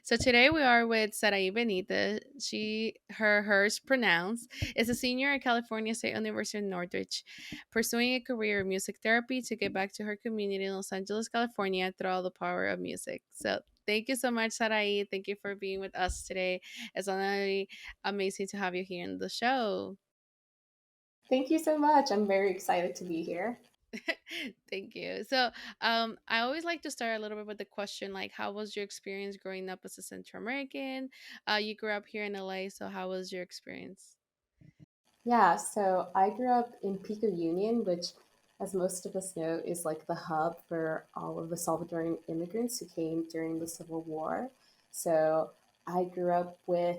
So today we are with Sarai Benitez. Hers pronounced, is a senior at California State University in Northridge, pursuing a career in music therapy to get back to her community in Los Angeles, California, through all the power of music. So thank you so much, Sarai. Thank you for being with us today. It's really amazing to have you here in the show. Thank you so much. I'm very excited to be here. Thank you. So, I always like to start a little bit with the question, like, how was your experience growing up as a Central American? You grew up here in LA, so how was your experience? Yeah, so I grew up in Pico Union, which, as most of us know, is like the hub for all of the Salvadoran immigrants who came during the Civil War. So I grew up with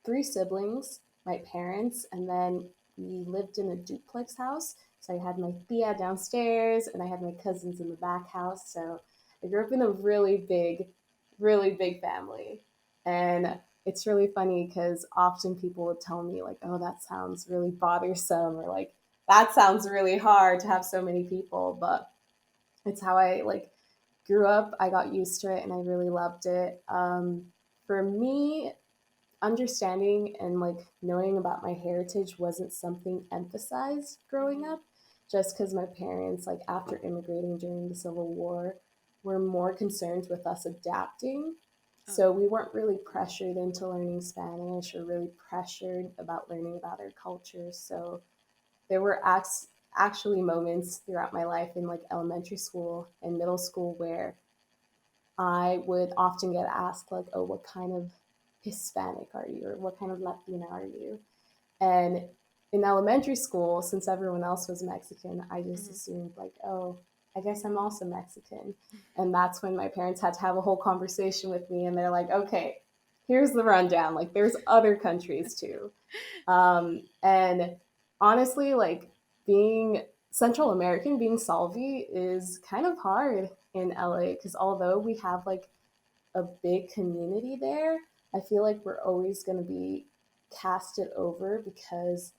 three siblings, my parents, and then we lived in a duplex house. So I had my tia downstairs and I had my cousins in the back house. So I grew up in a really big family. And it's really funny because often people would tell me, like, oh, that sounds really bothersome, or like, that sounds really hard to have so many people. But it's how I like grew up. I got used to it and I really loved it. For me, understanding and like knowing about my heritage wasn't something emphasized growing Hmm. up, just because my parents, like after immigrating during the Civil War, were more concerned with us adapting. So Oh. we weren't really pressured into learning Spanish or really pressured about learning about our culture. So there were actually moments throughout my life in like elementary school and middle school where I would often get asked, like, oh, what kind of Hispanic are you? Or what kind of Latina are you? And in elementary school, since everyone else was Mexican, I just Hmm. assumed, like, oh, I guess I'm also Mexican. And that's when my parents had to have a whole conversation with me. And they're like, okay, here's the rundown. Like, there's other countries too. And honestly, like being Central American, being Salvi is kind of hard in LA because although we have like a big community there, I feel like we're always going to be casted over because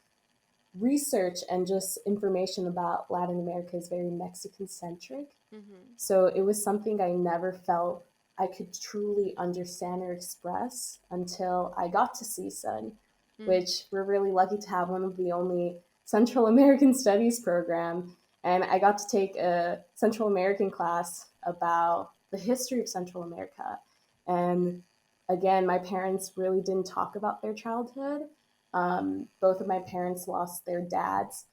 research and just information about Latin America is very Mexican centric. Hmm. So it was something I never felt I could truly understand or express until I got to CSUN, Hmm. which we're really lucky to have one of the only Central American Studies program. And I got to take a Central American class about the history of Central America. And again, my parents really didn't talk about their childhood. Both of my parents lost their dads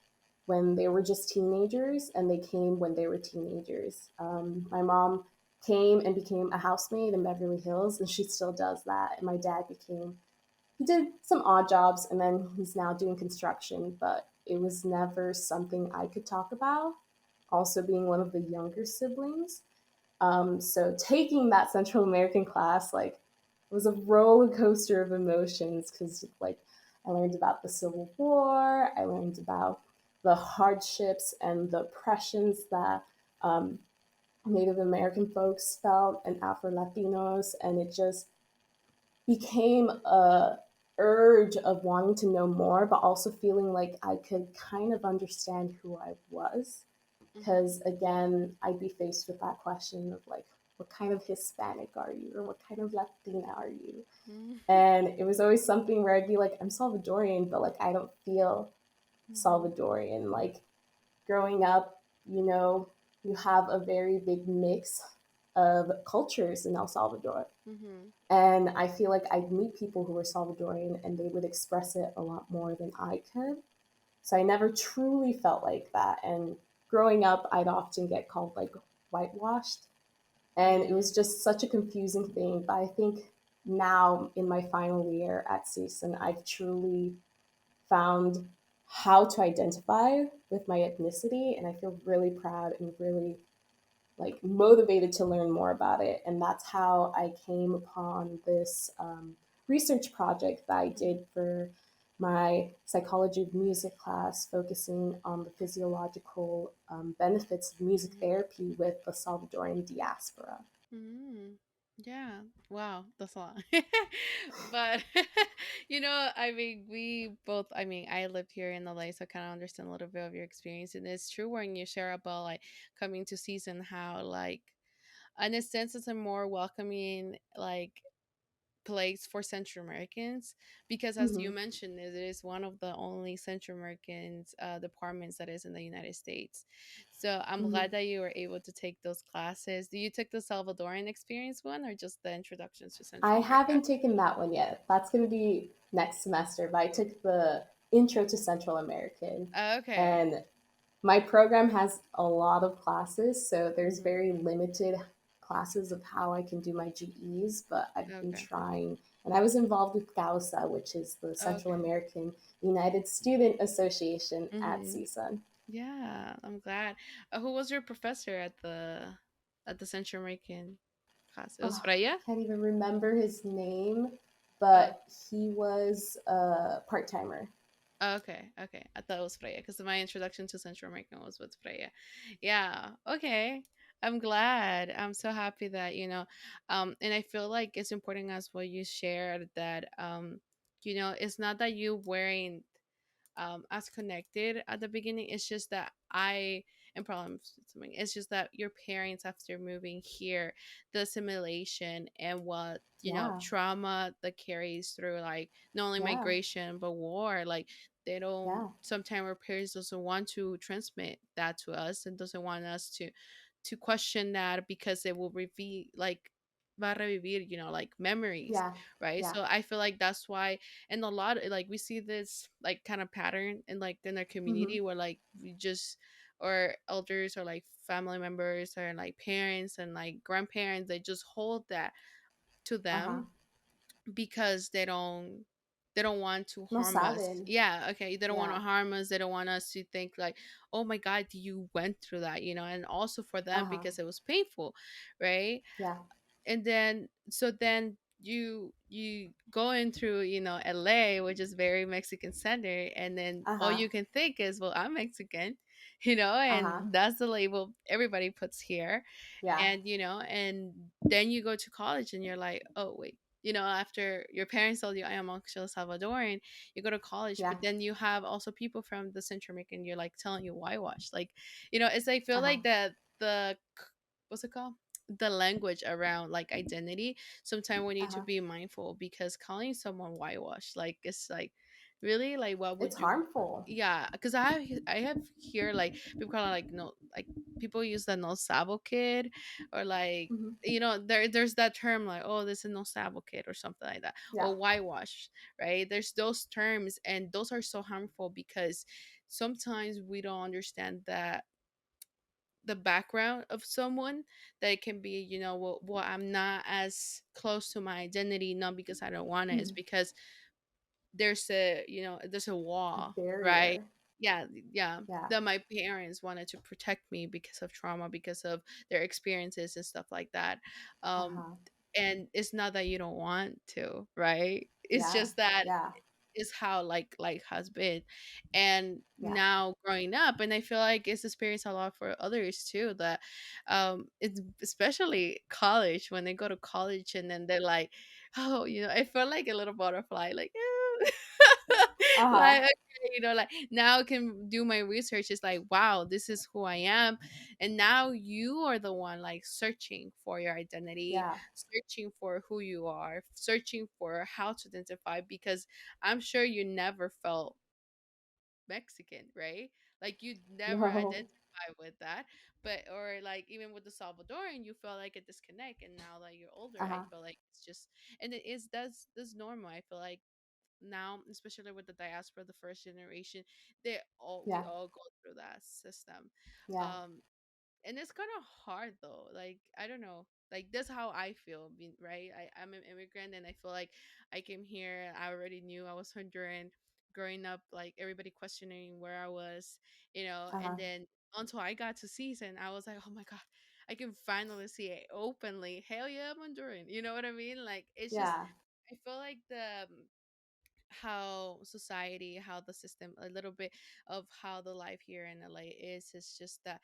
when they were just teenagers, and they came when they were teenagers. My mom came and became a housemaid in Beverly Hills, and she still does that. And my dad he did some odd jobs, and then he's now doing construction, but it was never something I could talk about. Also, being one of the younger siblings. So taking that Central American class, like, was a roller coaster of emotions because, like, I learned about the Civil War. I learned about the hardships and the oppressions that um, Native American folks felt and Afro Latinos, and it just became a urge of wanting to know more, but also feeling like I could kind of understand who I was Hmm. because again, I'd be faced with that question of like, what kind of Hispanic are you, or what kind of Latina are you? Hmm. And it was always something where I'd be like, I'm Salvadorian, but like I don't feel Hmm. Salvadorian. Like growing up, you have a very big mix of cultures in El Salvador. Hmm. And I feel like I'd meet people who were Salvadorian and they would express it a lot more than I could. So I never truly felt like that. And growing up, I'd often get called like whitewashed. And it was Hmm. just such a confusing thing. But I think now in my final year at CSUN, I've truly found how to identify with my ethnicity. And I feel really proud and really like motivated to learn more about it. And that's how I came upon this research project that I did for my psychology of music class, focusing on the physiological benefits of music Hmm. therapy with the Salvadoran diaspora. Mm, yeah. Wow, that's a lot. But I mean, we both. I mean, I lived here in LA, so I kind of understand a little bit of your experience. And it's true when you share about like coming to season how like in a sense, it's a more welcoming like place for Central Americans because, as you Hmm. mentioned, it is one of the only Central Americans departments that is in the United States. So I'm Hmm. glad that you were able to take those classes. Do you take the Salvadoran experience one or just the introductions to I Central America? haven't taken that one yet. That's going to be next semester, but I took the Intro to Central American. Okay. And my program has a lot of classes, so there's Hmm. very limited classes of how I can do my GEs, but I've been Okay. trying. And I was involved with CAUSA, which is the Central Okay. American United Student Association at Hmm. CSUN. Yeah, I'm glad. Who was your professor at the Central American class? It was Oh, Freya. I can't even remember his name, Oh, but he was a part timer. okay, okay. I thought it was Freya because my introduction to Central American was with Freya. Yeah, okay. I'm glad. I'm so happy that, and I feel like it's important as what you shared that, it's not that you wearing as connected at the beginning. It's just that I and problems something. It's just that your parents after moving here, the assimilation and what Yeah, trauma that carries through like not only yeah, migration but war. Like they don't yeah, sometimes our parents doesn't want to transmit that to us and doesn't want us to question that because it will reveal like va a revivir, like memories, yeah, right? yeah. So I feel like that's why and a lot like we see this like kind of pattern in like in our Mm-hmm. community where like we just or elders or like family members or like parents and like grandparents they just hold that to Uh huh. them because they don't want to No harm us. saben. Yeah, okay, they don't want to Yeah. harm us. They don't want us to think like, oh my god, you went through that, and also for Uh them huh. because it was painful, right? Yeah. And then you going through LA, which is very Mexican centered, and then Uh all huh. you can think is, well, I'm Mexican, Uh huh. and that's the label everybody puts here. Yeah. And then you go to college and you're like, oh wait, after your parents told you I am actually Salvadoran, you go to college, Yeah. but then you have also people from the Central American, you're like telling you whitewash, like, it's I feel Uh huh. like that the what's it called, the language around like identity, sometimes we Uh need to huh. be mindful because calling someone whitewash, like, it's like, really, like, what It's would you. harmful. Yeah, because I have here like people call it like no, like people use the no sabo kid, or like, Hmm. there's that term like, oh, this is no sabo kid or something like that, Yeah. or whitewash, right? There's those terms and those are so harmful because sometimes we don't understand that the background of someone, that it can be, well, I'm not as close to my identity, not because I don't want it, it's Hmm. because there's a A wall, right? barrier. Yeah, yeah, Yeah. that my parents wanted to protect me because of trauma, because of their experiences and stuff like that. Uh um huh. and it's not that you don't want to, right? It's Yeah. just that Yeah. is how like has been. And Yeah. now growing up, and I feel like it's experience a lot for others too, that it's especially college, when they go to college and then they're like, oh, I feel like a little butterfly, like, Uh like, huh. okay, like now I can do my research. It's like, wow, this is who I am. And now you are the one like searching for your identity, Yeah. searching for who you are, searching for how to identify, because I'm sure you never felt Mexican, right? Like you never No. identify with that. But or like even with the Salvadoran, you feel like a disconnect. And now that you're older, Uh I huh. feel like it's just, and it is that's normal. I feel like now, especially with the diaspora, the first generation, we Yeah. all go through that system. Yeah. Um and it's kind of hard though, like, I don't know, like that's how I feel being, right? I'm an immigrant and I feel like I came here, I already knew I was Honduran growing up, like everybody questioning where I was, Uh and huh. then until I got to season, I was like, oh my god, I can finally see it openly, hell yeah, I'm Honduran, you know what I mean? Like, it's just, Yeah. I feel like the how society, how the system, a little bit of how the life here in LA is just that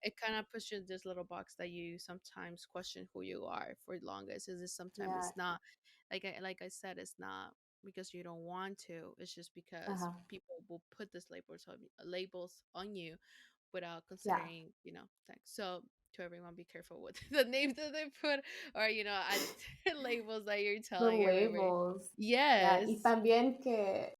it kind of puts you in this little box that you sometimes question who you are for the longest. Is this sometimes Yeah. it's not, like I said, it's not because you don't want to. It's just Uh because huh. people will put this labels on you without Yeah. considering, things. So to everyone, be careful with the names that they put, or labels that you're The telling everybody. labels. Yeah, y Yes. también que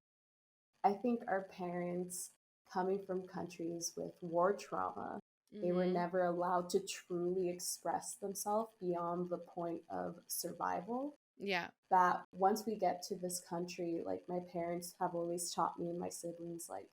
I think our parents, coming from countries with war trauma, they were Mhm. never allowed to truly express themselves beyond the point of survival. Yeah. That once we get to this country, like my parents have always taught me and my siblings, like,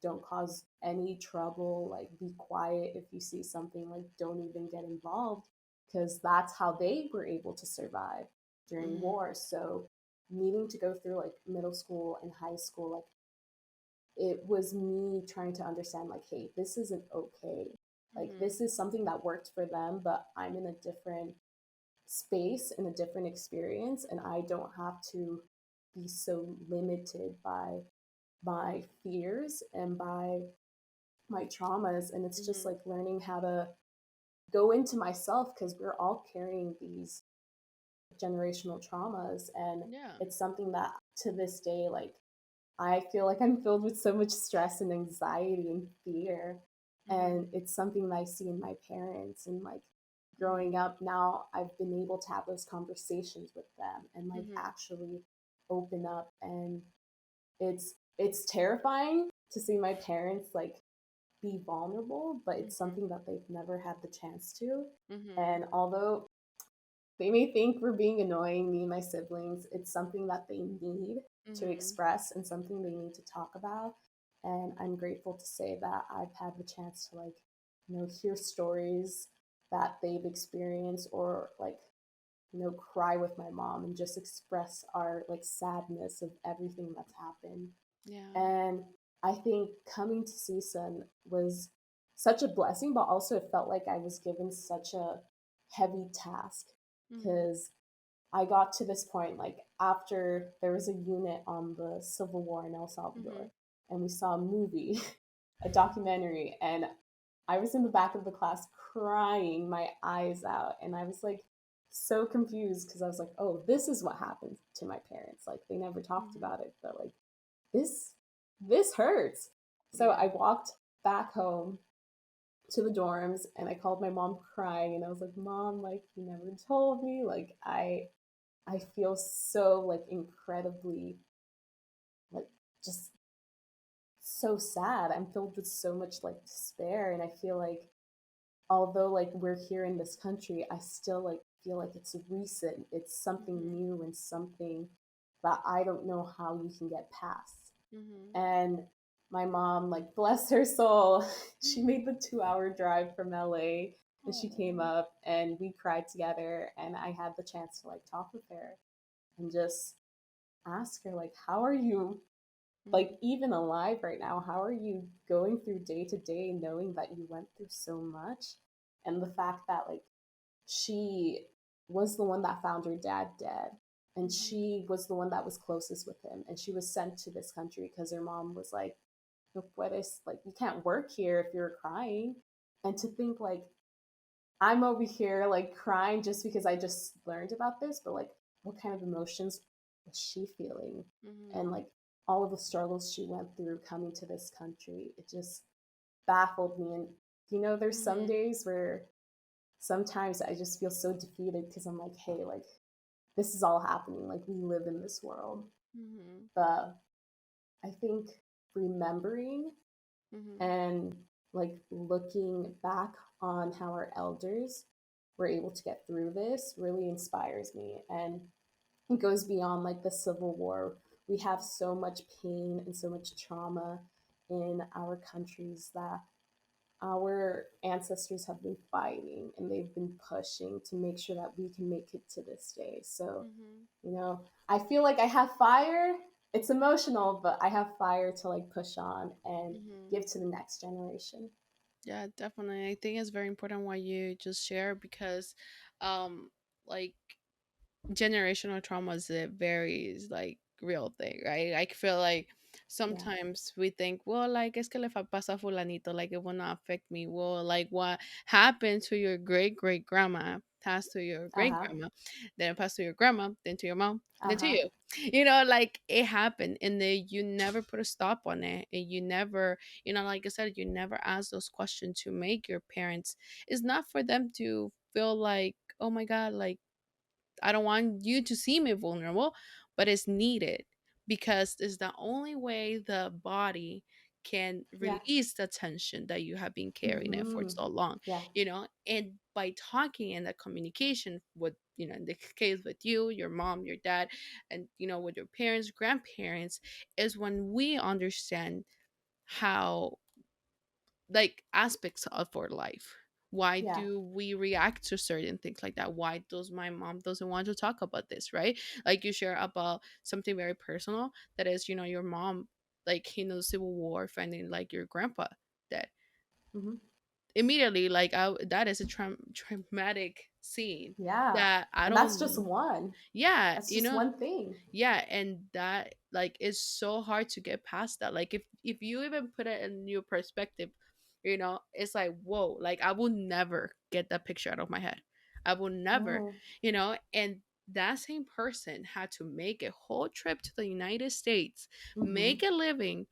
don't cause any trouble, like, be quiet if you see something, like, don't even get involved, because that's how they were able to survive during Mhm. war. So, needing to go through like middle school and high school, like, it was me trying to understand, like, hey, this isn't okay. Like, Mhm. this is something that worked for them, but I'm in a different space and a different experience, and I don't have to be so limited by my fears and by my traumas. And it's just Mhm. like learning how to go into myself, because we're all carrying these generational traumas. And Yeah. it's something that to this day, like, I feel like I'm filled with so much stress and anxiety and fear. Mhm. And it's something that I see in my parents. And like growing Mhm. up now, I've been able to have those conversations with them and like Mhm. actually open up. And it's terrifying to see my parents like be vulnerable, but it's Mhm. something that they've never had the chance to. Mhm. And although they may think we're being annoying, me and my siblings, it's something that they need to Mhm. express and something they need to talk about. And I'm grateful to say that I've had the chance to like, hear stories that they've experienced, or like, cry with my mom and just express our like sadness of everything that's happened. Yeah. And I think coming to CSUN was such a blessing, but also it felt like I was given such a heavy task, Mhm. because I got to this point, like after there was a unit on the Civil War in El Salvador, Mhm. and we saw a movie, a documentary, and I was in the back of the class crying my eyes out. And I was like so confused, because I was like, oh, this is what happened to my parents. Like they never talked Mhm. about it, but like this this hurts. So Yeah. I walked back home to the dorms and I called my mom crying and I was like, Mom, like you never told me. Like I feel so like incredibly like just so sad. I'm filled with so much like despair, and I feel like although like we're here in this country, I still like feel like it's recent. It's something Mhm. new and something that I don't know how we can get past. Mhm. And my mom, like bless her soul, she Mhm. made the 2-hour drive from LA, and she came Aw. up and we cried together, and I had the chance to like talk with her and just ask her like, how are you like Mhm. even alive right now? How are you going through day to day knowing that you went through so much? And the fact that like she was the one that found her dad dead, and Mhm. she was the one that was closest with him, and she was sent to this country because her mom was like, no puedes, like you can't work here if you're crying. And to think like I'm over here like crying just because I just learned about this, but like what kind of emotions was she feeling? And Mhm. like all of the struggles she went through coming to this country, it just baffled me. And there's some Mhm. days where sometimes I just feel so defeated, because I'm like, hey, like this is all happening. Like we live in this world. Mhm. But I think remembering Mhm. and like looking back on how our elders were able to get through this really inspires me. And it goes beyond like the Civil War. We have so much pain and so much trauma in our countries that our ancestors have been fighting and they've been pushing to make sure that we can make it to this day. So, Mhm. I feel like I have fire. It's emotional, but I have fire to like push on and Mhm. give to the next generation. Yeah, definitely. I think it's very important what you just shared because, um, like generational trauma is a very like real thing, right? I feel like Yeah. sometimes we think, well, like, es que le pasa a fulanito, like, it will not affect me. Well, like, what happened to your great great grandma passed to your great Uh-huh. grandma, then it passed to your grandma, then to your mom, then to Uh-huh. you. Like, it happened, and then you never put a stop on it, and you never, like I said, you never ask those questions to make your parents. It's not for them to feel like, oh my God, like, I don't want you to see me vulnerable, but it's needed because it's the only way the body can Yeah. release the tension that you have been carrying it for Mm-hmm. so long, Yeah. and by talking and the communication with, in this case with you, your mom, your dad, and, with your parents, grandparents, is when we understand how, like, aspects of our life. Why Yeah. do we react to certain things like that? Why does my mom doesn't want to talk about this, right? Like, you share about something very personal, that is, your mom, like, the Civil War, finding, like, your grandpa dead. Mm-hmm. Immediately, like, that is a traumatic scene Yeah. that I And that's just don't. one. Yeah, That's just one thing. yeah, and that, like, is so hard to get past that. Like, if you even put it in your perspective, it's like, whoa, like, I will never get that picture out of my head. I will never, No. and that same person had to make a whole trip to the United States, Mm-hmm. make a living,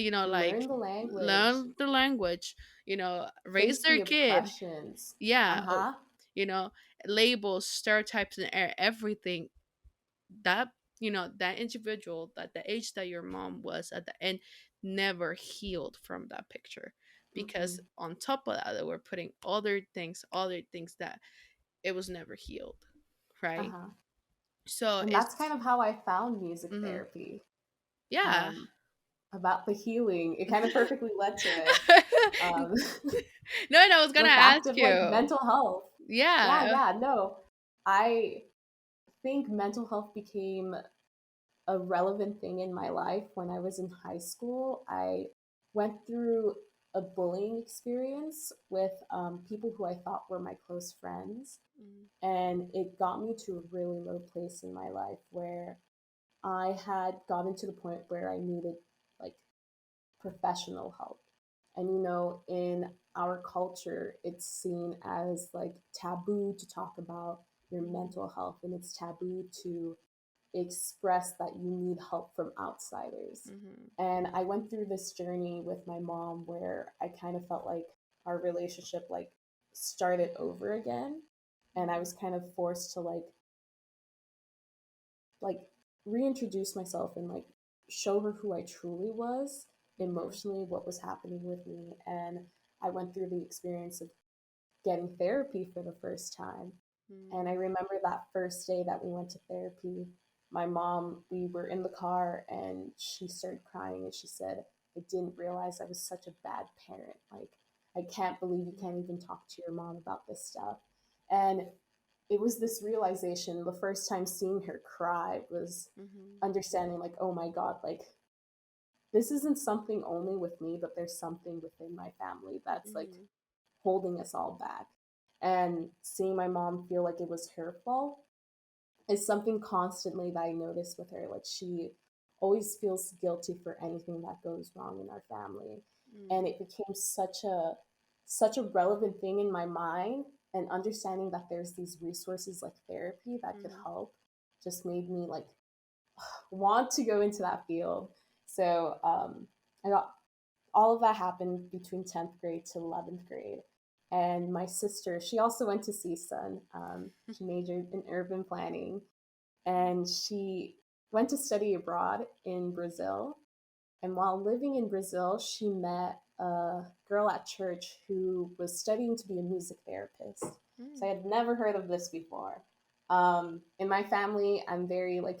like, Learn the language. learn the language, raise Face their the kid. oppressions. Yeah. Uh-huh. You know, labels, stereotypes, and everything. That, that individual, that the age that your mom was at the end, never healed from that picture, Mm-hmm. because on top of that, they were putting other things that it was never healed, right? Uh-huh. So And that's kind it's. of how I found music Mhm. therapy. Yeah. Um, about the healing. It kind of perfectly led to it. Um, No, no, I was gonna the fact ask of like you. mental health. Yeah, Yeah. yeah, no. I think mental health became a relevant thing in my life when I was in high school. I went through a bullying experience with people who I thought were my close friends. Mm, And it got me to a really low place in my life where I had gotten to the point where I needed like professional help. And in our culture, it's seen as like taboo to talk about your mhm, mental health, and it's taboo to express that you need help from outsiders. mhm, And I went through this journey with my mom where I kind of felt like our relationship like started over again. And I mhm, was kind of forced to like reintroduce myself and like show her who I truly was mhm, emotionally, what was happening with me. And I went through the experience of getting therapy for the first time. And I mhm, remember that first day that we went to therapy, my mom, we were in the car and she started crying and she said, I didn't realize I was such a bad parent. Like, I can't believe you can't even talk to your mom about this stuff. And it was this realization, the first time seeing her cry was mhm, understanding, like, oh my God, like, this isn't something only with me, but there's something within my family that's like mhm, holding us all back. And seeing my mom feel like it was her fault is something constantly that I notice with her. Like she always feels guilty for anything that goes wrong in our family. And mhm, it became such a relevant thing in my mind, and understanding that there's these resources like therapy that could mhm, help just made me like want to go into that field. So I got all of that happened between 10th grade to 11th grade. And my sister, she also went to CSUN. She majored in urban planning, and she went to study abroad in Brazil. And while living in Brazil, she met a girl at church who was studying to be a music therapist. So mhm, I had never heard of this before. In my family, I'm very like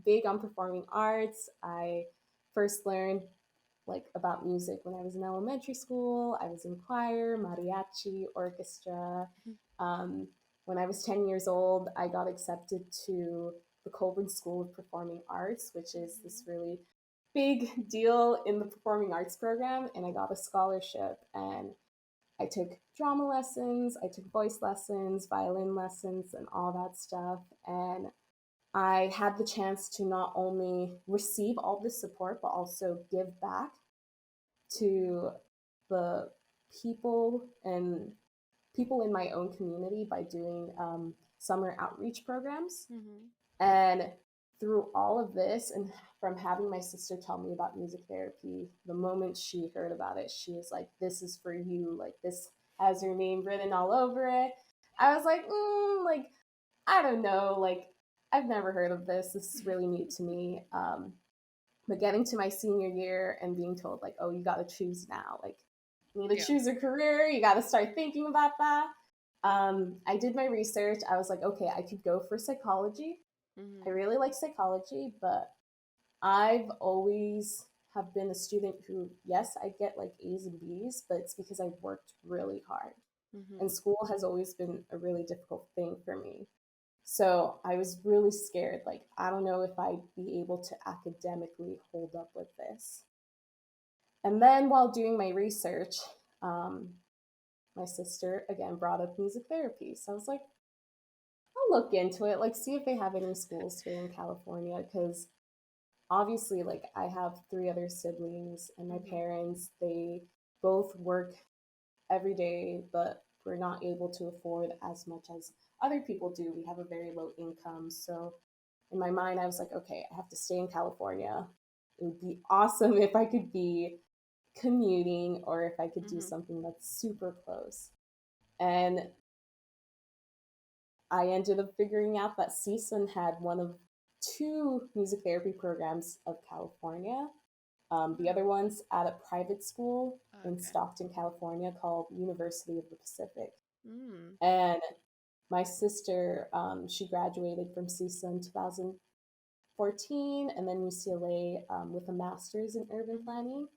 big on performing arts. I first learned like about music when I was in elementary school. I was in choir, mariachi, orchestra. mhm, Um, when I was 10 years old, I got accepted to the Colburn School of Performing Arts, which is this mhm, really big deal in the performing arts program. And I got a scholarship, and I took drama lessons, I took voice lessons, violin lessons, and all that stuff. And I had the chance to not only receive all this support, but also give back to the people and people in my own community by doing summer outreach programs. Mhm. And through all of this, and from having my sister tell me about music therapy, the moment she heard about it, she was like, "This is for you. Like, this has your name written all over it." I was like, like, I don't know. Like, I've never heard of this. This is really new to me. But getting to my senior year and being told, like, "Oh, you got to choose now. Like, you need to Yeah. choose a career. You got to start thinking about that." I did my research. I was like, okay, I could go for psychology. I Mhm. really like psychology, but I've always have been a student who, yes, I get like A's and B's, but it's because I worked really hard. And Mhm. school has always been a really difficult thing for me. So I was really scared. Like, I don't know if I'd be able to academically hold up with this. And then while doing my research, um, my sister again brought up music therapy. So I was like, I'll look into it, like see if they have any schools here in California, because obviously, like, I have three other siblings, and my Mhm. parents, they both work every day, but we're not able to afford as much as other people do. We have a very low income. So in my mind, I was like, okay, I have to stay in California. It would be awesome if I could be commuting or if I could do Mhm. something that's super close. And I ended up figuring out that CSUN had one of two music therapy programs of California. The Mm. other one's at a private school in Okay. Stockton, California called University of the Pacific. Mm. And my sister, she graduated from CSUN 2014 and then UCLA with a master's in urban Mhm. planning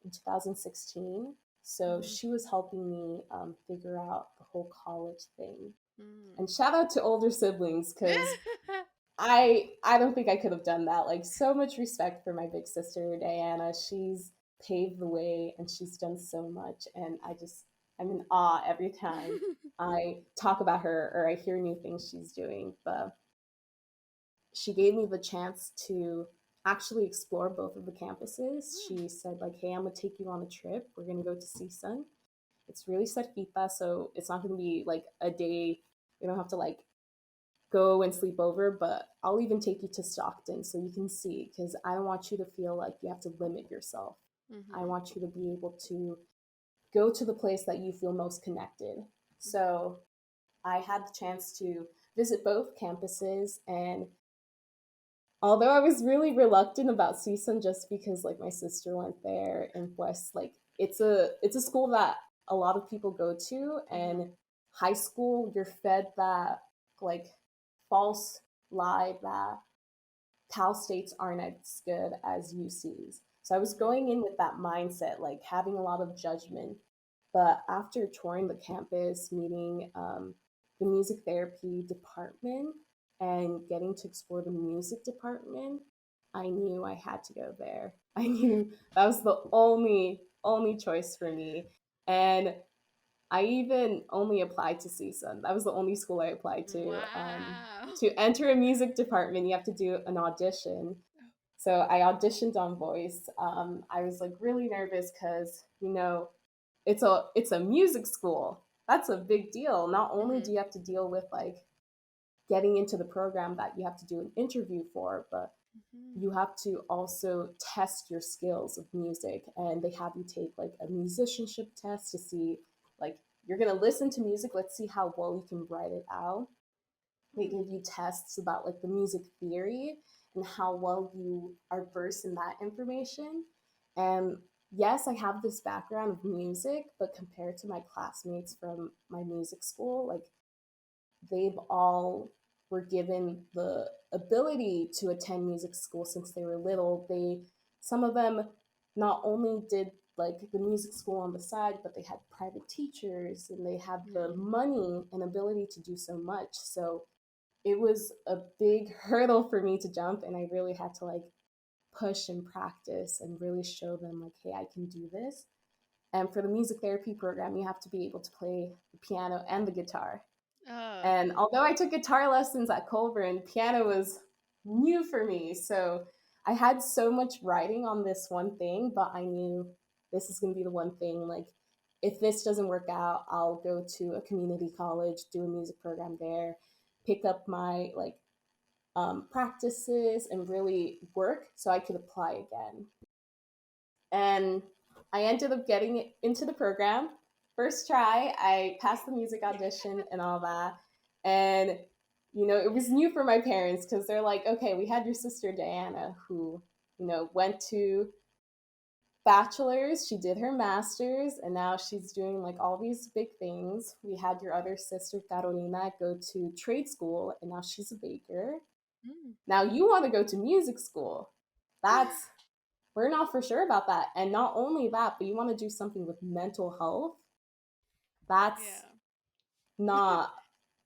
in 2016. So Mhm. she was helping me figure out the whole college thing. Mm. And shout out to older siblings because I don't think I could have done that. Like, so much respect for my big sister Diana. She's paved the way and she's done so much, and I'm in awe every time I talk about her or I hear new things she's doing. But she gave me the chance to actually explore both of the campuses. Mm. She said, like, "Hey, I'm gonna take you on a trip. We're gonna go to CSUN. It's really cerquita, so it's not gonna be like a day. You don't have to like go and sleep over, but I'll even take you to Stockton so you can see, because I don't want you to feel like you have to limit yourself. I Mhm. want you to be able to go to the place that you feel most connected." Mhm. So I had the chance to visit both campuses, and although I was really reluctant about CSUN just because like my sister went there and West, like it's a school that a lot of people go to, Mhm. and high school you're fed that like false lie that Cal States aren't as good as UC's. So I was Mhm. going in with that mindset, like having a lot of judgment. But after touring the campus, meeting the music therapy department, and getting to explore the music department, I knew I had to go there. I knew that was the only choice for me. And I even only applied to CSUN. That was the only school I applied to. Wow. To enter a music department, you have to do an audition. So I auditioned on Voice. I was like really nervous because it's a music school. That's a big deal. Not only do Mhm. you have to deal with like getting into the program that you have to do an interview for, but Mhm. you have to also test your skills of music, and they have you take like a musicianship test to see, like, you're going to listen to music, let's see how well you can write it out. They Mm. give you tests about like the music theory and how well you are versed in that information. And yes, I have this background of music, but compared to my classmates from my music school, like, they've all were given the ability to attend music school since they were little. Some of them not only did like the music school on the side, but they had private teachers and they had the Yeah. money and ability to do so much. So it was a big hurdle for me to jump, and I really had to like push and practice and really show them like, hey, I can do this. And for the music therapy program, you have to be able to play the piano and the guitar. Oh. And although I took guitar lessons at Colburn, piano was new for me. So I had so much writing on this one thing, but I knew this is going to be the one thing. Like, if this doesn't work out, I'll go to a community college, do a music program there, pick up my like practices, and really work so I could apply again. And I ended up getting into the program. First try, I passed the music audition and all that. And, it was new for my parents because they're like, okay, we had your sister Diana who, went to bachelor's, she did her master's, and now she's doing like all these big things. We had your other sister Carolina go to trade school, and now she's a baker. Mm. Now you want to go to music school. That's we're not for sure about that. And not only that, but you want to do something with mental health. That's Yeah. not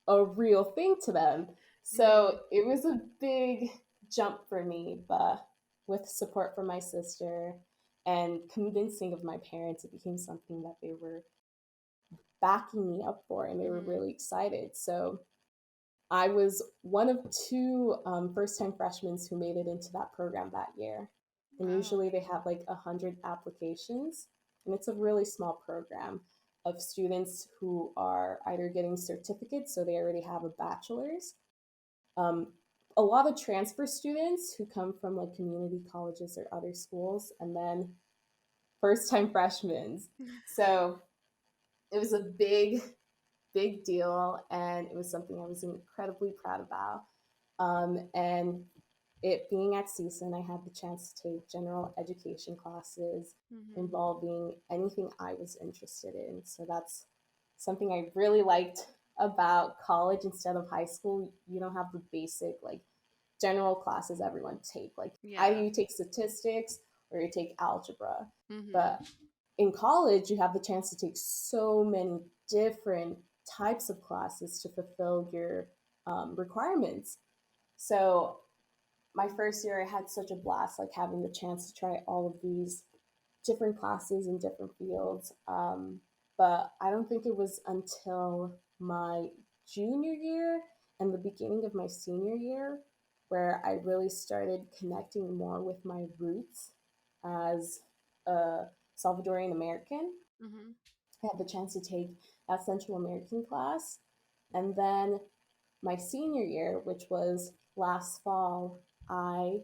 a real thing to them. Mm-hmm. So it was a big jump for me, but with support from my sister and convincing of my parents, it became something that they were backing me up for, and they were Mm-hmm. really excited. So I was one of two first time freshmen who made it into that program that year. And Wow. usually they have like 100 applications. And it's a really small program of students who are either getting certificates, so they already have a bachelor's. Um, a lot of transfer students who come from like community colleges or other schools, and then first time freshmen. So it was a big deal, and it was something I was incredibly proud about. And it being at CSUN, I had the chance to take general education classes Mm-hmm. involving anything I was interested in. So that's something I really liked about college instead of high school. You don't have the basic, like, general classes everyone take. Like, either Yeah. you take statistics or you take algebra. Mm-hmm. But in college, you have the chance to take so many different types of classes to fulfill your requirements. So my first year, I had such a blast, like having the chance to try all of these different classes in different fields. But I don't think it was until my junior year and the beginning of my senior year where I really started connecting more with my roots as a Salvadorian American. Mm-hmm. I had the chance to take that Central American class. And then my senior year, which was last fall, I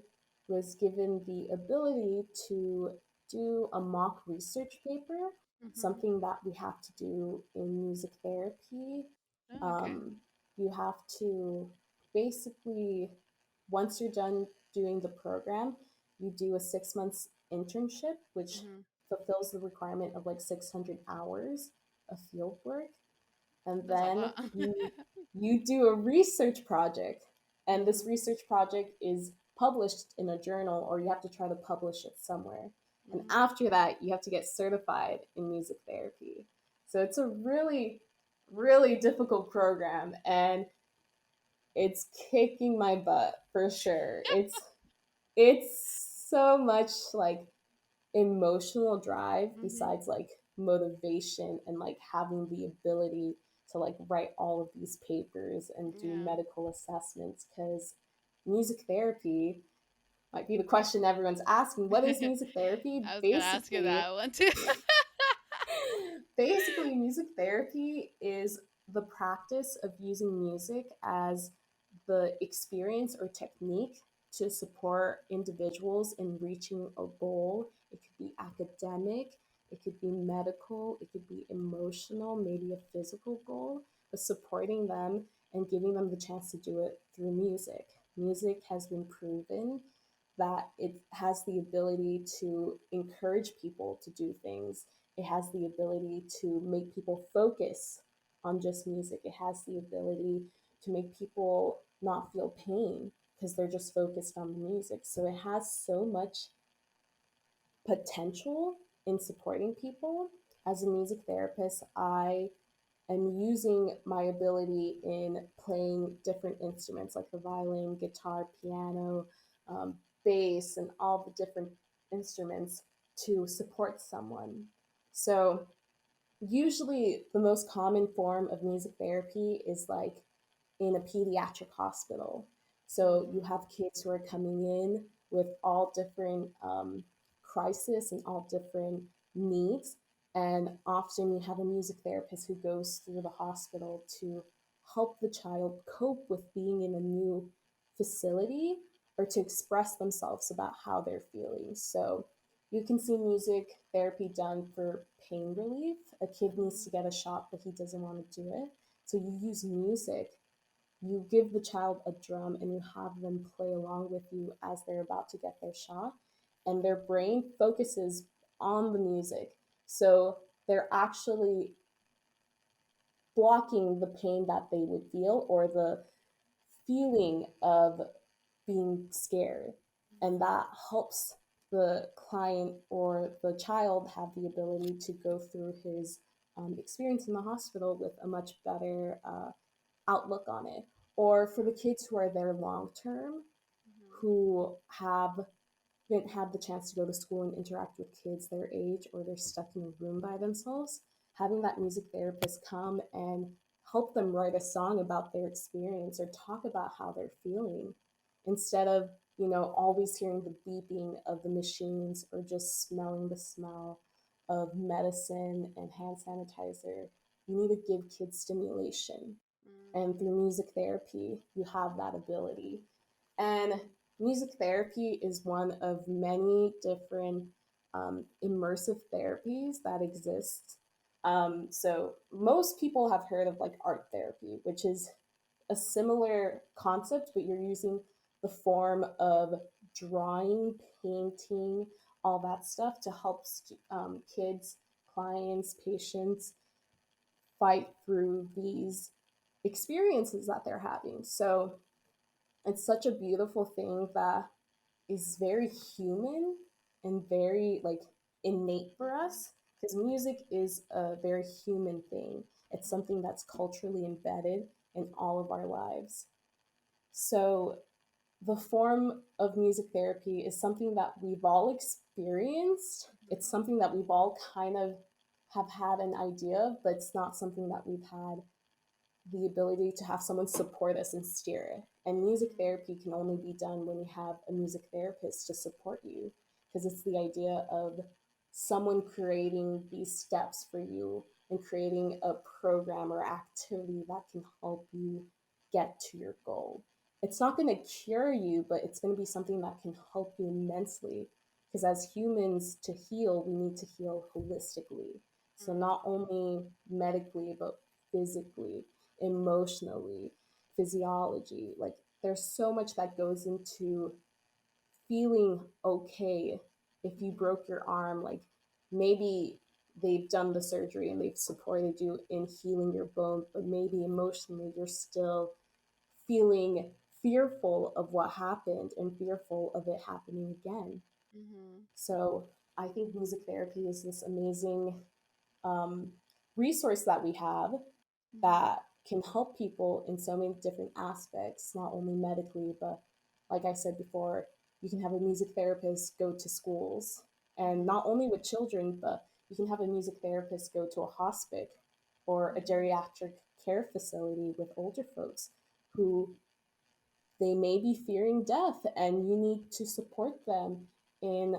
was given the ability to do a mock research paper, Mm-hmm. something that we have to do in music therapy. Oh, okay. Um, you have to basically, once you're done doing the program, you do a 6 months internship, which Mm-hmm. fulfills the requirement of like 600 hours of field work, and That's a then lot. you do a research project, and this Mm-hmm. research project is published in a journal, or you have to try to publish it somewhere, and Mm-hmm. after that you have to get certified in music therapy. So it's a really difficult program, and it's kicking my butt for sure. It's so much like emotional drive Mm-hmm. besides like motivation and like having the ability to like write all of these papers and do Yeah. medical assessments, because music therapy might be the question everyone's asking. What is music therapy? I was gonna ask you Basically, that one too. basically, music therapy is the practice of using music as the experience or technique to support individuals in reaching a goal. It could be academic, it could be medical, it could be emotional, maybe a physical goal, but supporting them and giving them the chance to do it through music. Music has been proven that it has the ability to encourage people to do things. It has the ability to make people focus on just music. It has the ability to make people not feel pain because they're just focused on the music. So it has so much potential in supporting people. As a music therapist, I am using my ability in playing different instruments like the violin, guitar, piano, bass, and all the different instruments to support someone. So, usually, the most common form of music therapy is like in a pediatric hospital, So you have kids who are coming in with all different crises and all different needs. And often you have a music therapist who goes through the hospital to help the child cope with being in a new facility or to express themselves about how they're feeling. So you can see music therapy done for pain relief. A kid needs to get a shot, but he doesn't want to do it. So you use music, you give the child a drum and you have them play along with you as they're about to get their shot, and their brain focuses on the music. So they're actually blocking the pain that they would feel or the feeling of being scared. And that helps the client or the child have the ability to go through his experience in the hospital with a much better outlook on it. Or for the kids who are there long term, who haven't had the chance to go to school and interact with kids their age, or they're stuck in a room by themselves, having that music therapist come and help them write a song about their experience or talk about how they're feeling instead of, always hearing the beeping of the machines or just smelling the smell of medicine and hand sanitizer. You need to give kids stimulation, and through music therapy you have that ability. And music therapy is one of many different immersive therapies that exist. So most people have heard of like art therapy, which is a similar concept, but you're using the form of drawing, painting, all that stuff to help kids, clients, patients fight through these experiences that they're having. So it's such a beautiful thing that is very human and very like innate for us, because music is a very human thing. It's something that's culturally embedded in all of our lives. So the form of music therapy is something that we've all experienced. It's something that we've all kind of have had an idea of, but it's not something that we've had the ability to have someone support us and steer it. And music therapy can only be done when you have a music therapist to support you, because it's the idea of someone creating these steps for you and creating a program or activity that can help you get to your goal. It's not going to cure you, but it's going to be something that can help you immensely. Because as humans, to heal, we need to heal holistically. So, not only medically, but physically, emotionally, physiology. Like there's so much that goes into feeling okay. If you broke your arm, like maybe they've done the surgery and they've supported you in healing your bone, but maybe emotionally you're still feeling fearful of what happened and fearful of it happening again. So I think music therapy is this amazing um, resource that we have that can help people in so many different aspects, not only medically, but like I said before, you can have a music therapist go to schools, and not only with children, but you can have a music therapist go to a hospice or a geriatric care facility with older folks who they may be fearing death, and you need to support them in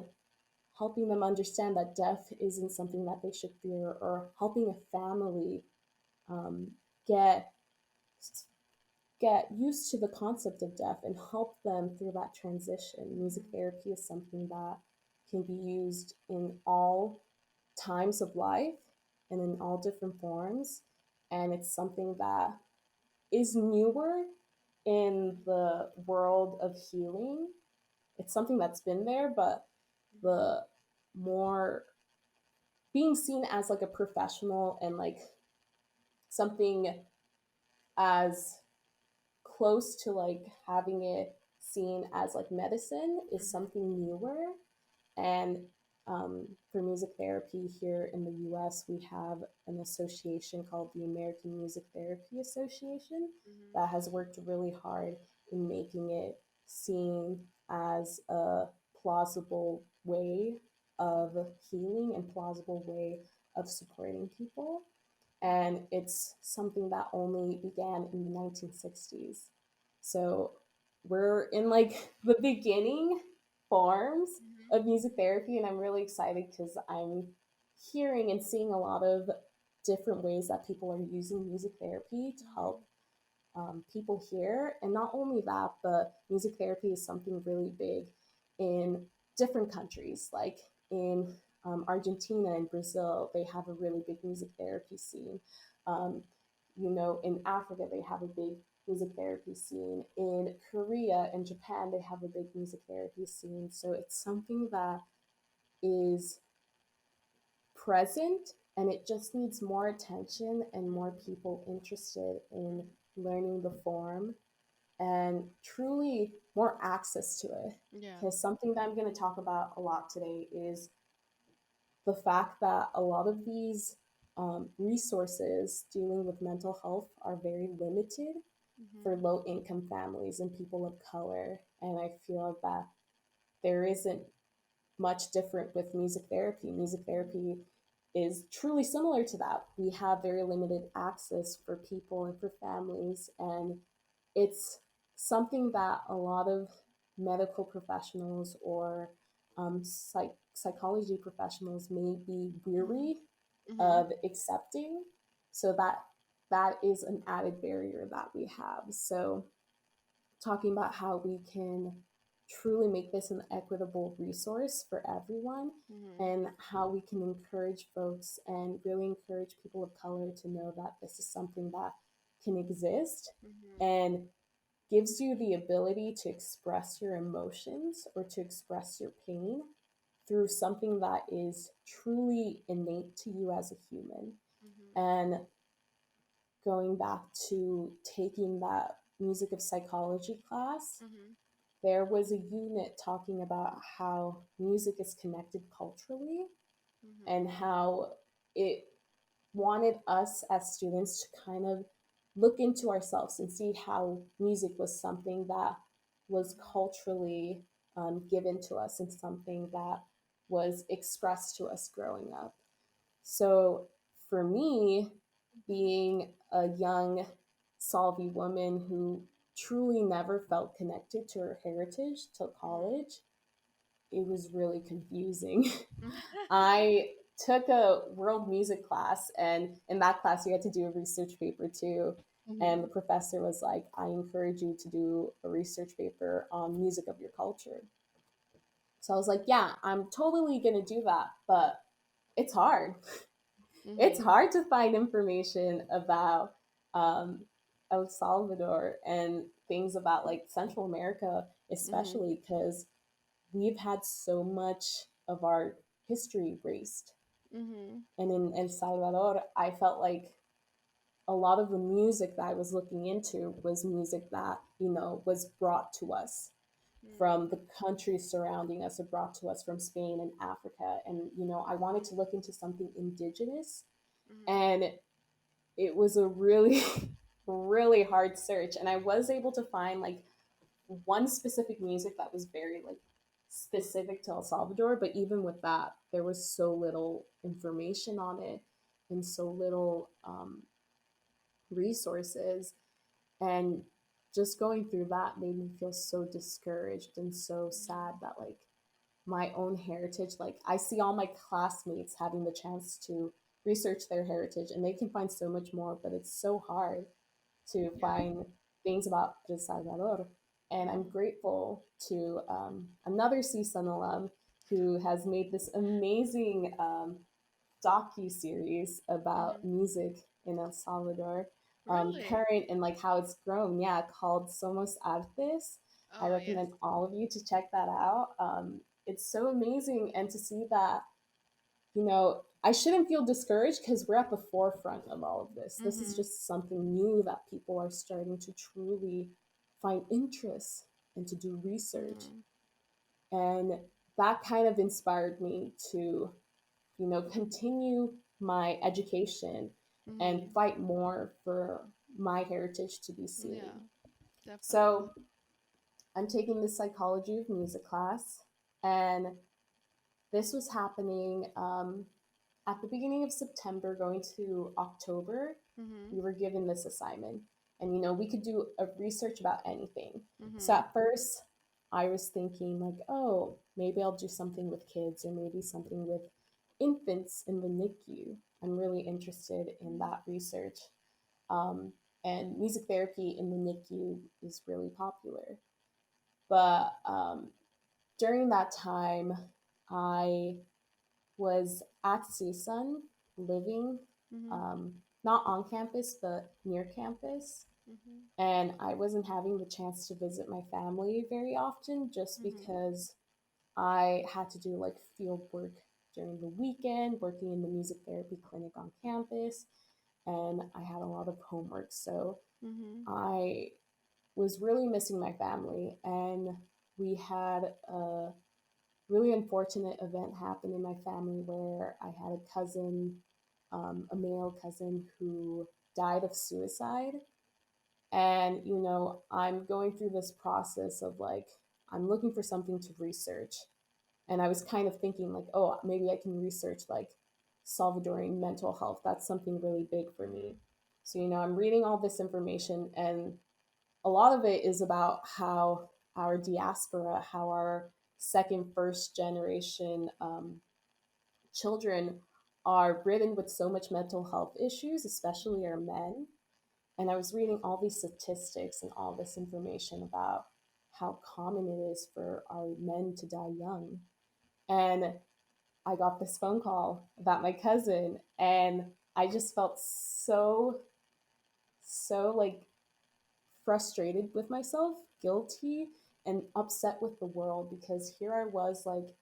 helping them understand that death isn't something that they should fear, or helping a family um, get get used to the concept of death and help them through that transition. Music therapy is something that can be used in all times of life and in all different forms. And it's something that is newer in the world of healing. It's something that's been there, but the more being seen as like a professional and like something as close to like having it seen as like medicine is something newer. And for music therapy here in the US, we have an association called the American Music Therapy Association that has worked really hard in making it seen as a plausible way of healing and plausible way of supporting people. And it's something that only began in the 1960s. So we're in like the beginning forms Mhm. of music therapy, and I'm really excited because I'm hearing and seeing a lot of different ways that people are using music therapy to help Mhm. people here. And not only that, but music therapy is something really big in different countries, like in Argentina and Brazil. They have a really big music therapy scene. Um, in Africa, they have a big music therapy scene. In Korea and Japan, they have a big music therapy scene. So it's something that is present, and it just needs more attention and more Mhm. people interested in learning the form and truly more access to it. Yeah. Because something that I'm going to talk about a lot today is the fact that a lot of these resources dealing with mental health are very limited for Mhm. low income families and people of color. And I feel that there isn't much different with music therapy. Music Mhm. therapy is truly similar to that. We have very limited access for people and for families, and it's something that a lot of medical professionals or psychology professionals may be Mhm. weary Mhm. of accepting. So that is an added barrier that we have. So talking about how we can truly make this an equitable resource for everyone, Mhm. and how we can encourage folks and really encourage people of color to know that this is something that can exist Mhm. and gives you the ability to express your emotions or to express your pain through something that is truly innate to you as a human. Mhm. And going back to taking that music of psychology class, Mhm. there was a unit talking about how music is connected culturally Mhm. and how it wanted us as students to kind of look into ourselves and see how music was something that was Mhm. culturally given to us and something that was expressed to us growing up. So for me, being a young Salvi woman who truly never felt connected to her heritage till Mhm. college, it was really confusing. Mhm. I took a world music class, and in that class, you had to do a research paper too. And the Mhm. professor was like, I encourage you to do a research paper on music of your culture. So I was like, yeah, I'm totally going to do that. But it's hard. It's Mhm. hard to find information about um, El Salvador and things about like Central America, Mhm. especially because we've had so much of our history erased. Mhm. And in El Salvador, I felt like a lot of the music that I was looking into was music that, was brought to us from the countries surrounding us, or brought to us from Spain and Africa. And, I wanted to look into something indigenous. Mhm. And it was a really, really hard search. And I was able to find like one specific music that was very like specific to El Salvador, but even with that, there was so little information on it and so little resources. And just going through that made me feel so discouraged and so sad Mhm. that like my own heritage, like I see all my classmates having the chance to research their heritage and they can find so much more, but it's so hard to Yeah. find things about El Salvador. And I'm Mhm. grateful to another CSUN alum who has made this amazing docu-series about Mhm. music in El Salvador, Really? current and like how it's grown. Yeah, called Somos Artes. I Oh, yes. recommend all of you to check that out. It's so amazing, and to see that, I shouldn't feel discouraged because we're at the forefront of all of this. This is Mhm. just something new that people are starting to truly find interest and to do research. Mhm. And that kind of inspired me to, continue my education and Mhm. fight more for my heritage to be seen. Yeah, So definitely. I'm taking this psychology of music class, and this was happening at the beginning of September, going to October. Mhm. We were given this assignment. And, we could do a research about anything. So Mhm. at first, I was thinking, like, oh, maybe I'll do something with kids or maybe something with infants in the NICU. I'm really interested in that research. Um, and music therapy in the NICU is really popular. But during that time, I was at CSUN living, Mhm. not on campus, but near campus. Mhm. And I wasn't having the chance to visit my family very often just Mhm. because I had to do like field work during the weekend, working in the music therapy clinic on campus, and I had a lot of homework. So Mhm. I was really missing my family, and we had a really unfortunate event happen in my family where I had a cousin, a male cousin, who died of suicide. And, I'm going through this process of like, I'm looking for something to research. And I was kind of thinking, like, oh, maybe I can research like Salvadoran mental health. That's something really big for me. Mhm. So, I'm reading all this information, and a lot of it is about how our diaspora, how our second, first generation children are ridden with so much mental health issues, especially our men. And I was reading all these statistics and all this information about how common it is for our men to die young. And I got this phone call about my cousin, and I just felt so like frustrated with myself, guilty, and upset with the world because here I was like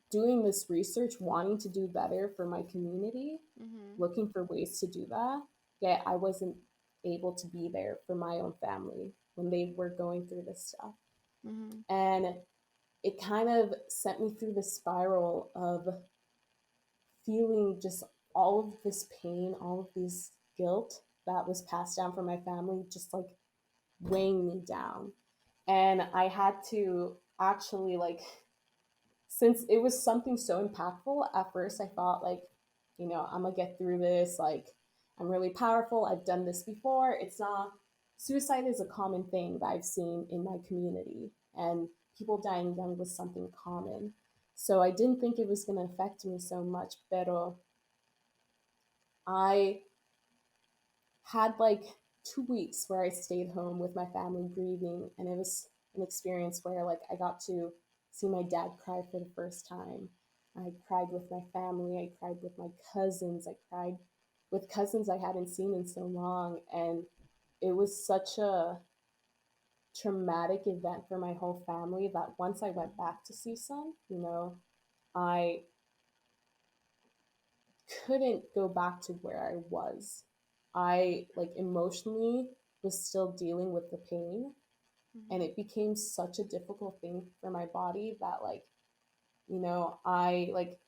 doing this research, wanting to do better for my community, Mhm. looking for ways to do that. Yet I wasn't able to be there for my own family when they were going through this stuff. Mhm. And it kind of sent me through the spiral of feeling just all of this pain, all of this guilt that was passed down from my family, just like weighing me down. And I had to actually like, since it was something so impactful, at first I thought like, I'm gonna get through this. Like, I'm really powerful. I've done this before. It's not, suicide is a common thing that I've seen in my community, and people dying young was something common. So I didn't think it was gonna affect me so much, pero I had like 2 weeks where I stayed home with my family grieving, and it was an experience where like I got to see my dad cry for the first time. I cried with my family, I cried with my cousins, I cried with cousins I hadn't seen in so long, and it was such a traumatic event for my whole family that once I went back to CSUN, I couldn't go back to where I was. I like emotionally was still dealing with the pain, and Mhm. it became such a difficult thing for my body that like, I like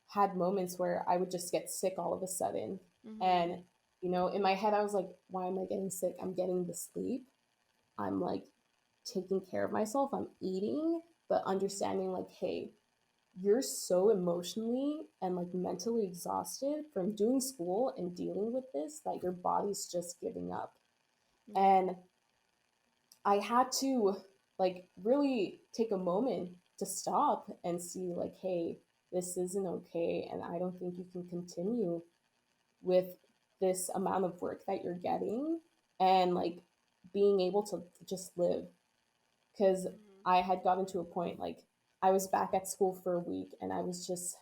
had moments where I would just get sick all of a sudden. Mhm. And in my head I was like, why am I getting sick? I'm getting the sleep. I'm like taking care of myself. I'm eating, but Mhm. understanding like, hey, you're so emotionally and like mentally exhausted from doing school and dealing with this that your body's just giving up. Mhm. And I had to like really take a moment to stop and see like, hey, this isn't okay, and I don't think you can continue with this amount of work that you're getting and like being able to just live. Because Mhm. I had gotten to a point like I was back at school for a week and I was just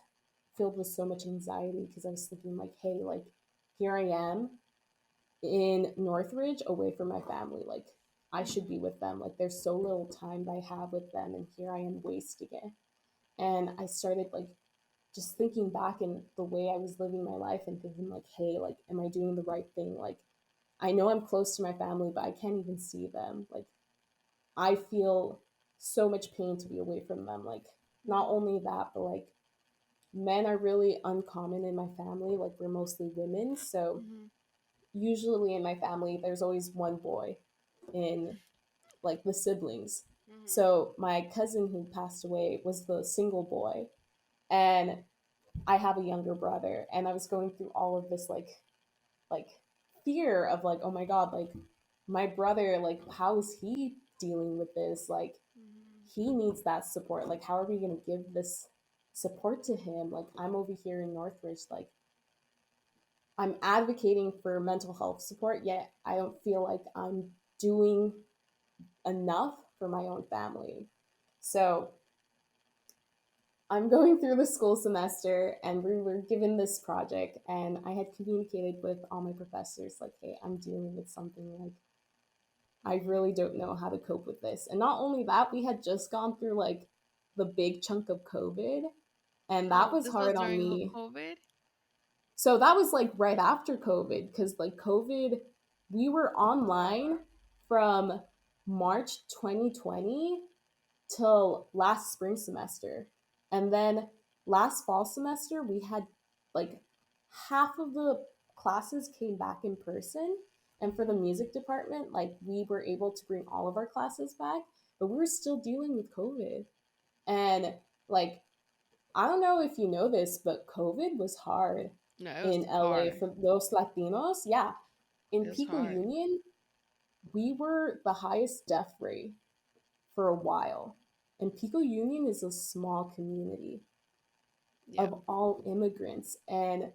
filled with so much anxiety because I was thinking like, hey, like here I am in Northridge away from my family. Like I should be Mhm. with them. Like there's so little time that I have with them, and here I am wasting it. And I started like just thinking back in the way I was living my life and thinking like, hey, like am I doing the right thing? Like I know I'm close to my family, but I can't even see them. Like I feel so much pain to be away from them. Like not Mhm. only that, but like men are really uncommon in my family. Like we're mostly women, so Mhm. usually in my family there's always one boy in like the siblings. Mhm. So my cousin who passed away was the single boy, and I have a younger brother, and I was going through all of this like fear of like, oh my god, like my brother, like how is he dealing with this? Like Mhm. he needs that support. Like how are we going to give this support to him? Like I'm over here in Northridge, like I'm advocating for mental health support, yet I don't feel like I'm doing enough for my own family. So I'm going through the school semester and we were given this project, and I had communicated with all my professors like, hey, I'm dealing with something, like I Mhm. really don't know how to cope with this. And not only that, we had just gone through like the big chunk of COVID, and that Oh, was this was hard on during me. COVID? So that was like right after COVID, because like COVID, we were online from March 2020 till last spring semester. And then last fall semester, we had like half of the classes came back in person. And for the Mhm. music department, like we were able to bring all of our classes back, but we were still dealing with COVID. And like, I don't know if you know this, but COVID was hard No, it was in LA hard. for those Latinos. Yeah. In It was Pico hard. Union, we were the highest death rate for a while. And Pico Union is a small community Yeah. of all immigrants. And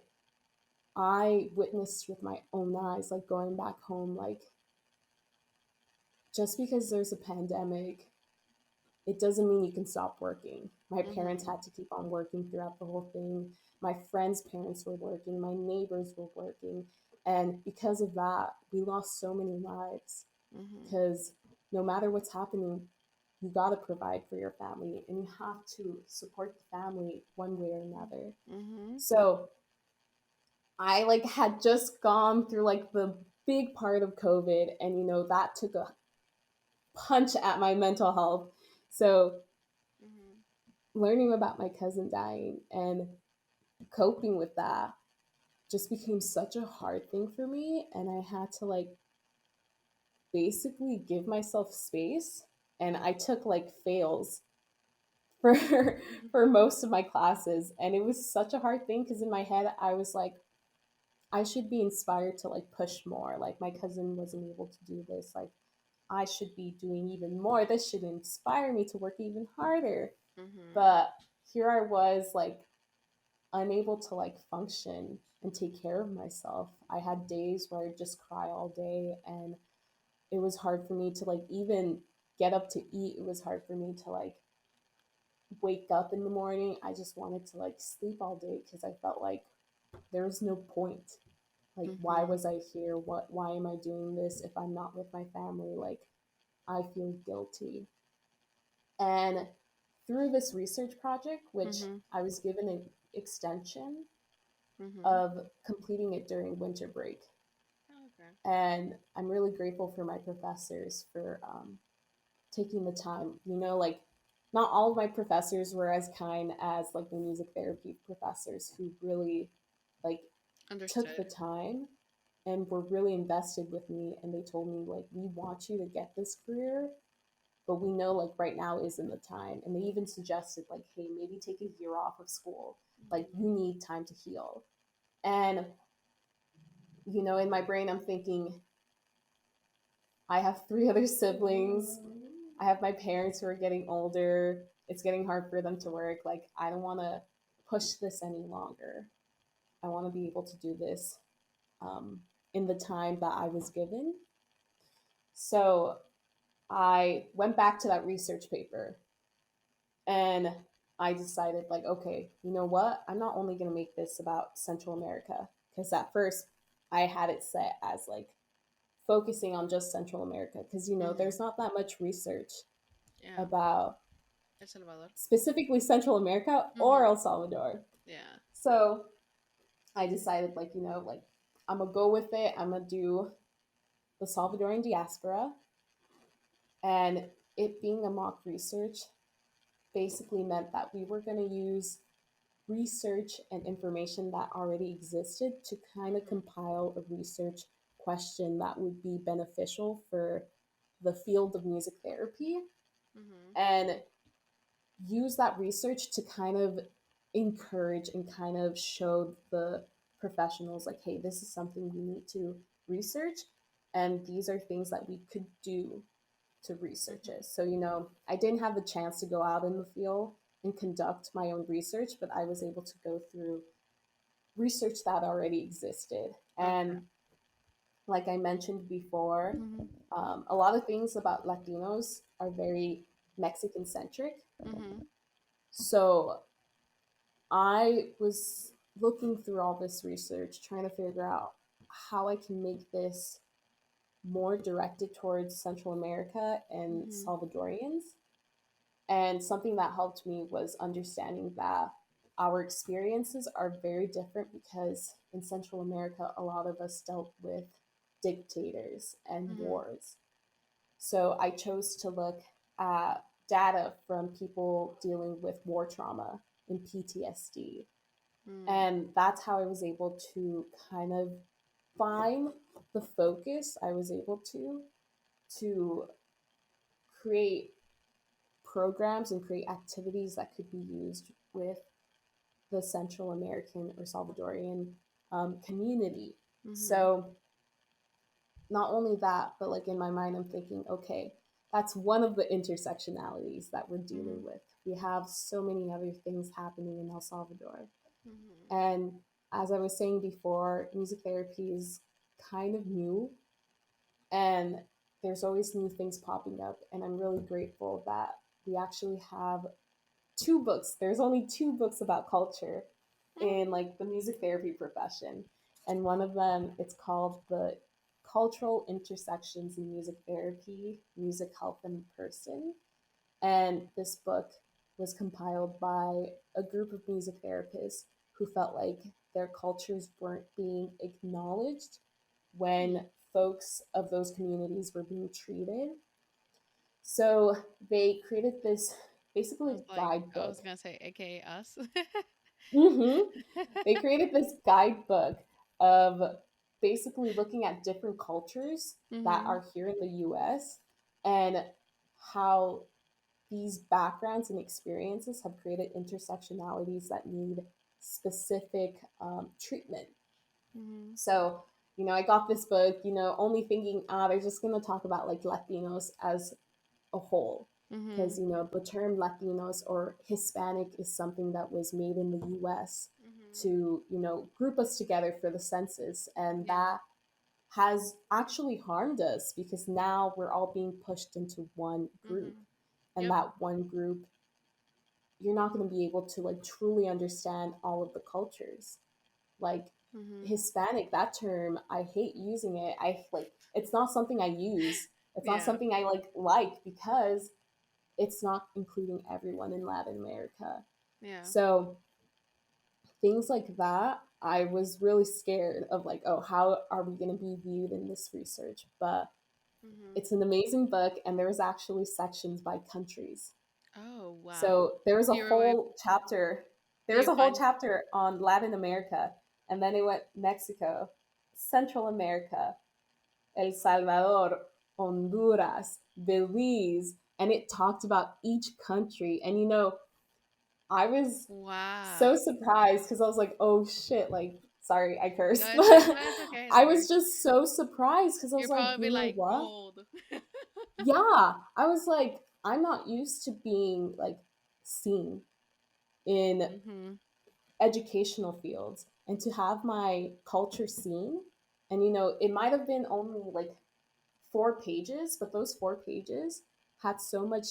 I witnessed with my own eyes, like going back home, like just because there's a pandemic, it doesn't mean you can stop working. My parents Mhm. had to keep on working throughout the whole thing. My friends' parents were working. My neighbors were working. And because of that, we lost so many lives Mhm. because no matter what's happening, you got to provide for your family and you have to support the family one way or another. Mhm. So I like had just gone through like the big part of COVID, and that took a punch at my mental health. So Mhm. learning about my cousin dying and coping with that just became such a hard thing for me, and I had to like basically give myself space, and I took like fails for Mhm. for most of my classes, and it was such a hard thing because in my head I was like, I should be inspired to like push more. Like my cousin wasn't able to do this, like I should be doing even more. This should inspire me to work even harder. Mhm. But here I was like unable to like function and take care of myself. I had days where I'd just cry all day, and it was hard for me to like even get up to eat. It was hard for me to like wake up in the morning. I just wanted to like sleep all day because I felt like there was no point. Like, why Mhm. was I here? Why am I doing this if I'm not with my family? Like, I feel guilty. And through this research project, which Mhm. I was given an extension Mhm. of completing it during winter break. Okay. And I'm really grateful for my professors for taking the time. Like not all of my professors were as kind as like the music therapy professors who really like took Understood. the time and were really invested with me, and they told me like, we want you to get this career, but we know like right now isn't the time. And they even suggested like, hey, maybe take a year off of school, like Mhm. you need time to heal. And in my brain I'm thinking, I have three other siblings. I have my parents who are getting older. It's getting hard for them to work. Like, I don't want to push this any longer. I want to be able to do this um, in the time that I was given. So I went back to that research paper, and I decided, like, okay, you know what? I'm not only going to make this about Central America, because at first I had it set as like focusing on just Central America, because Mhm. there's not that much research Yeah. about El Salvador. specifically Central America or Mhm. El Salvador. Yeah. So I decided, like, like I'm gonna go with it. I'm gonna do the Salvadoran diaspora, and it being a mock research basically meant that we were gonna use research and information that already existed to kind of Mhm. compile a research question that would be beneficial for the field of music therapy, Mhm. and use that research to kind of encourage and kind of show the professionals like, hey, this is something we need to research, and these are things that we could do to research Mhm. it. So, I didn't have the chance to go out in the field and conduct my own research, but I was able to go through research that already existed. Okay. And like I mentioned before, Mhm. a lot of things about Latinos are very Mexican centric. Mhm. So I was looking through all this research, trying to figure out how I can make this more directed towards Central America and Mhm. Salvadorians. And something that helped me was understanding that our experiences are very different because in Central America, a lot of us dealt with dictators and Mhm. wars. So I chose to look at data from people dealing with war trauma and PTSD. Mm. And that's how I was able to kind of find the focus I was able to create programs and create activities that could be used with the Central American or Salvadorian community. Mhm. So not only that, but like in my mind, I'm thinking, okay, that's one of the intersectionalities that we're dealing Mhm. with. We have so many other things happening in El Salvador. Mhm. And as I was saying before, music therapy is kind of new, and there's always new things popping up. And I'm really grateful that we actually have two books. There's only two books about culture Mm. in like the music therapy profession. And one of them, it's called The Cultural Intersections in Music Therapy, Music Health and Person. And this book was compiled by a group of music therapists who felt like their cultures weren't being acknowledged when Mm. folks of those communities were being treated. So they created this I basically was like, I guidebook. was gonna say, AKA us. hmm They created this guidebook of basically looking at different cultures that Mhm. are here in the US and how these backgrounds and experiences have created intersectionalities that need specific treatment. Mhm. So, I got this book, only thinking, they're just going to talk about like Latinos as a whole. Because, Mhm. the term Latinos or Hispanic is something that was made in the US Mhm. to, group us together for the census. And Yeah. that has actually harmed us because now we're all being pushed into one group. Mhm. And Yep. that one group, you're not going to be able to like truly understand all of the cultures. Like Mhm. Hispanic, that term, I hate using it. I like it's not something I use. It's not Yeah. something I like because it's not including everyone in Latin America. Yeah. So things like that, I was really scared of like, oh, how are we going to be viewed in this research? But Mhm. it's an amazing book, and there's actually sections by countries. Oh wow. So there was a You were like, whole chapter. There did was you a whole find? chapter on Latin America, and then it went Mexico, Central America, El Salvador, Honduras, Belize, and it talked about each country. And I was Wow. so surprised because I was like, "Oh shit!" Like, sorry, I No, cursed, it's okay. but No, it's okay. I Don't was worry. just so surprised because I was You'll like, probably "You be know like what?" gold. Yeah, I was like, I'm not used to being like seen in Mhm. educational fields and to have my culture seen. And it might have been only like 4 pages, but those 4 pages had so much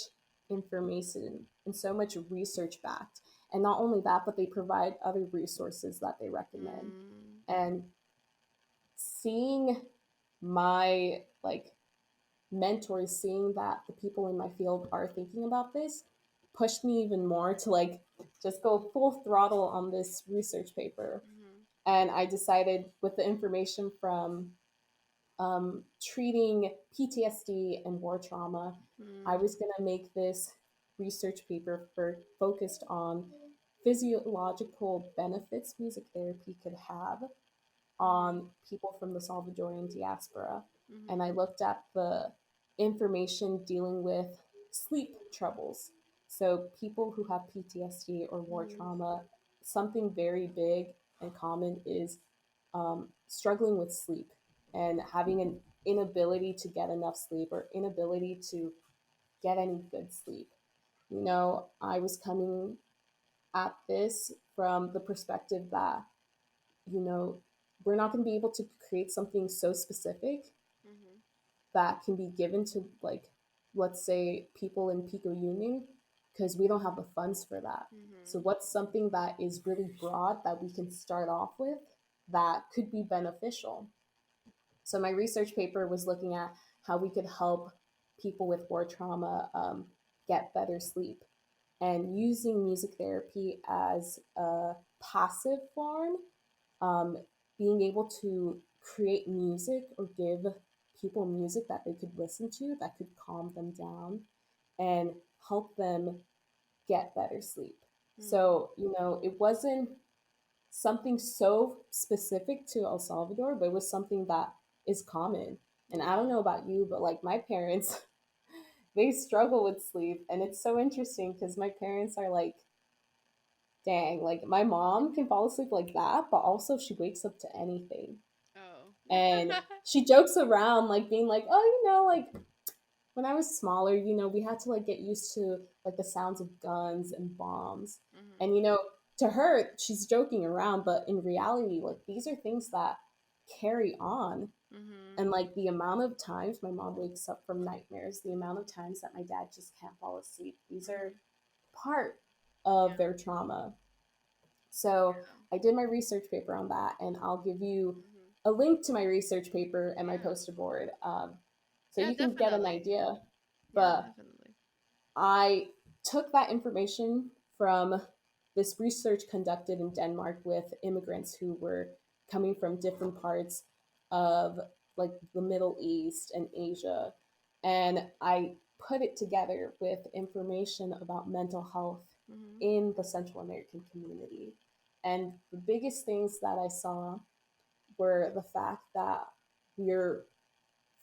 information and so much research backed. And not only that, but they provide other resources that they recommend. Mm. And seeing my like mentors, seeing that the people in my field are thinking about this, pushed me even more to like just go full throttle on this research paper. Mhm. And I decided with the information from treating PTSD and war trauma, I Mm. was going to make this research paper focused on physiological benefits music therapy could have Mhm. on people from the Salvadorian diaspora. And I Mhm. looked at the information dealing with sleep troubles. So, people who have PTSD or war Mhm. trauma, something very big and common is struggling with sleep. and having an inability to get enough sleep or inability to get any good sleep. I was coming at this from the perspective that, you know, we're not going to be able to create something so specific Mhm. that can be given to, like, let's say people in Pico Union, because we don't have the funds for that. So Mhm. what's something that is really broad that we can start off with that could be beneficial? So my research paper was looking at how we could help people with war trauma get better sleep, and using music therapy as a passive form, um, being able to create music or give people music that they could listen to that could calm them down and help them get better sleep. Mhm. So, it wasn't something so specific to El Salvador, but it was something that is common. And I don't Yeah. know about you, but like my parents, they struggle with sleep. And it's so interesting because my parents are like, dang, like my mom can fall asleep like that, but also she wakes up to anything. Oh. And she jokes around, like being like, oh, like when I was smaller, we had to like get used to like the sounds of guns and bombs. Mhm. And to her, she's joking around, but in reality, like these are things that carry on. Mhm. And like the amount of times my mom wakes up from nightmares, the amount of times that my dad just can't fall asleep, these are Mhm. part Yeah. of their trauma. So Yeah. I did my research paper on that, and I'll give you Mhm. a link to my research paper and my Yeah. poster board, so Yeah, you can get an definitely. idea. Yeah, But definitely. I took that information from this research conducted in Denmark with immigrants who were coming from different parts of like the Middle East and Asia. And I put it together with information about mental health Mhm. in the Central American community. And the biggest things that I saw were the fact that we're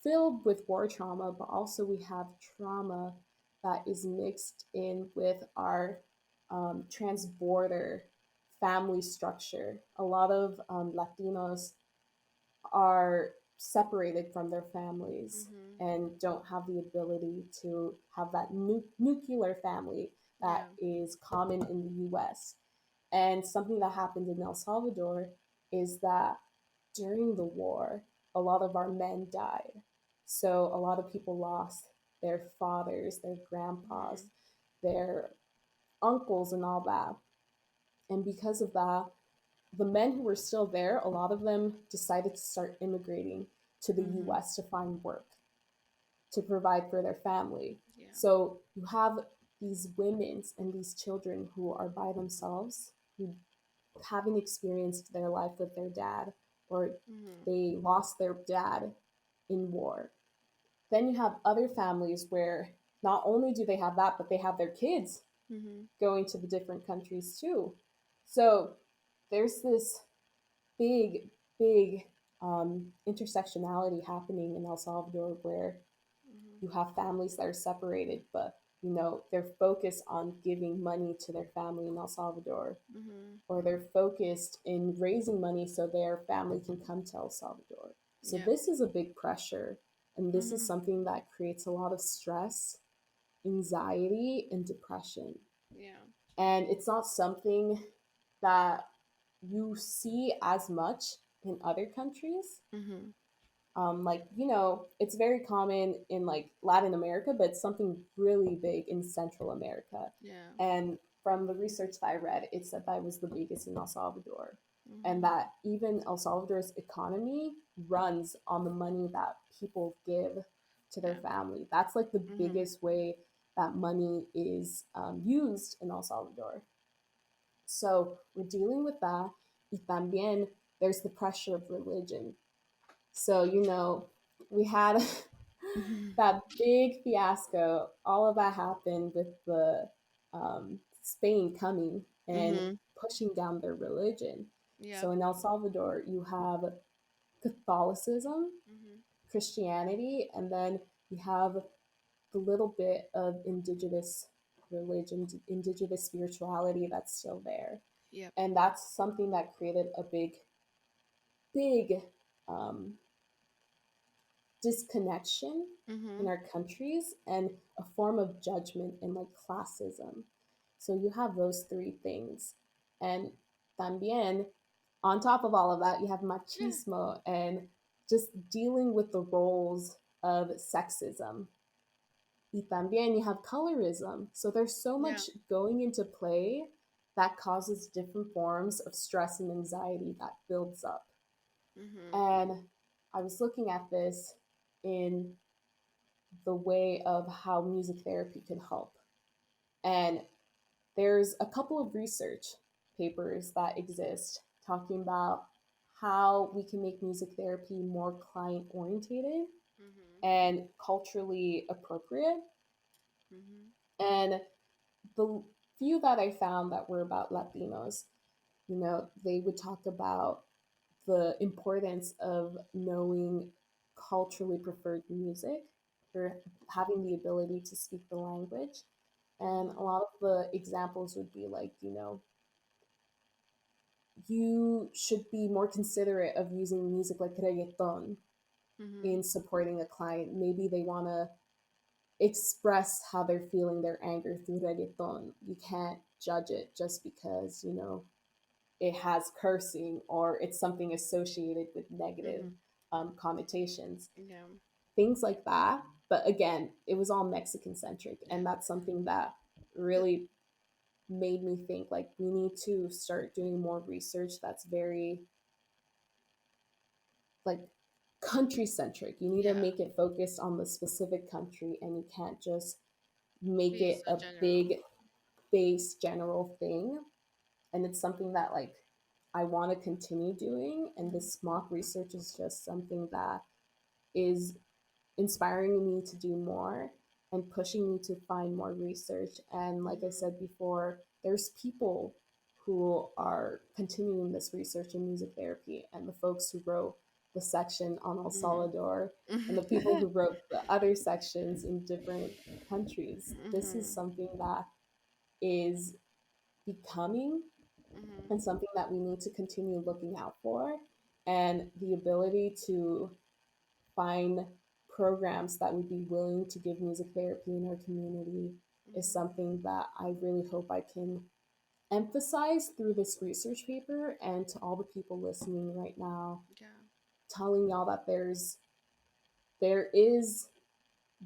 filled with war trauma, but also we have trauma that is mixed in with our transborder family structure. A lot of Latinos are separated from their families Mhm. and don't have the ability to have that nuclear family that Yeah. is common in the US. And something that happened in El Salvador is that during the war, a lot of our men died. So a lot of people lost their fathers, their grandpas, Mhm. their uncles, and all that. And because of that, the men who were still there, a lot of them decided to start immigrating to the Mhm. US to find work, to provide for their family. Yeah. So you have these women and these children who are by themselves, who haven't experienced their life with their dad, or Mhm. they lost their dad in war. Then you have other families where not only do they have that, but they have their kids Mhm. going to the different countries too. So there's this big, big intersectionality happening in El Salvador where Mhm. you have families that are separated, but they're focused on giving money to their family in El Salvador, Mhm. or they're focused in raising money so their family can come to El Salvador. So Yeah. this is a big pressure, and this is Mhm. something that creates a lot of stress, anxiety, and depression. Yeah. And it's not something that you see as much in other countries. Mhm. Like, it's very common in like Latin America, but it's something really big in Central America. Yeah. And from the research that I read, it said that it was the biggest in El Salvador. And Mhm. that even El Salvador's economy runs on the money that people give to their Yeah. family. That's like the Mhm. biggest way that money is used in El Salvador. So we're dealing with that. Y también there's the pressure of religion. So, we had Mhm. that big fiasco. All of that happened with the Spain coming and Mhm. pushing down their religion. Yep. So in El Salvador, you have Catholicism, Mhm. Christianity, and then you have the little bit of indigenous religion, indigenous spirituality that's still there. Yep. And that's something that created a big, big disconnection in Mhm. our countries and a form of judgment and like classism. So you have those three things. And también, on top of all of that, you have Yeah. machismo and just dealing with the roles of sexism. Y también you have colorism. So there's so Yeah. much going into play that causes different forms of stress and anxiety that builds up. Mhm. And I was looking at this in the way of how music therapy can help. And there's a couple of research papers that exist talking about how we can make music therapy more client orientated Mhm. and culturally appropriate. Mhm. And the few that I found that were about Latinos, they would talk about the importance of knowing culturally preferred music or having the ability to speak the language. And a Mhm. lot of the examples would be like, you should be more considerate of using music like reggaeton Mhm. in supporting a client. Maybe they want to express how they're feeling their anger through reggaeton. You can't judge it just because, it has cursing or it's something associated with negative Mhm. connotations, Yeah. things like that. But again, it was all Mexican centric. And that's something that really made me think like we need to start doing more research that's very like country centric. You need to Yeah. make it focused on the specific country and you can't just make Be it so a general. big base general thing. And it's something that like I want to continue doing, and Mhm. this mock research is just something that is inspiring me to do more and pushing me to find more research. And like I Mhm. said before, there's people who are continuing this research in music therapy, and the folks who wrote the section on El Mhm. Salvador and the people who wrote the other sections in different countries. This is Mhm. something that is becoming Mhm. and something that we need to continue looking out for. And the ability to find programs that would be willing to give music therapy in our community is Mhm. something that I really hope I can emphasize through this research paper and to all the people listening right now, Yeah. telling y'all that there is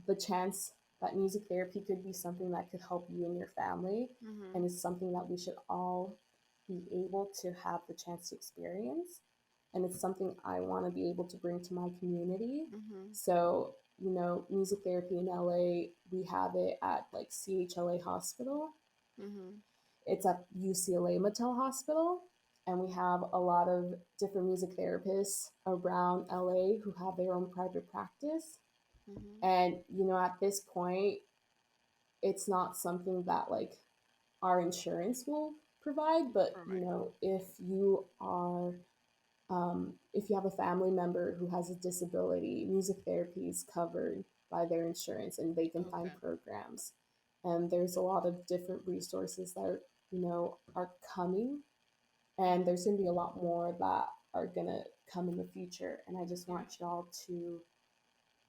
the chance that music therapy could be something that could help you and your family, and Mhm. it's something that we should all be able to have the chance to experience. And it's something I want to be able to bring to my community. Mhm. So, music therapy in LA, we have it at like CHLA Hospital. Mhm. It's at UCLA Mattel Hospital. And we have a lot of different music therapists around LA who have their own private practice. Mhm. And, at this point, it's not something that like our insurance will provide, but, Right. if you have a family member who has a disability, music therapy is covered by their insurance and they can find Okay. programs. And there's a lot of different resources that are coming, and Mhm. there's going to be a lot more that are going to come in the future. And I just Yeah. want y'all to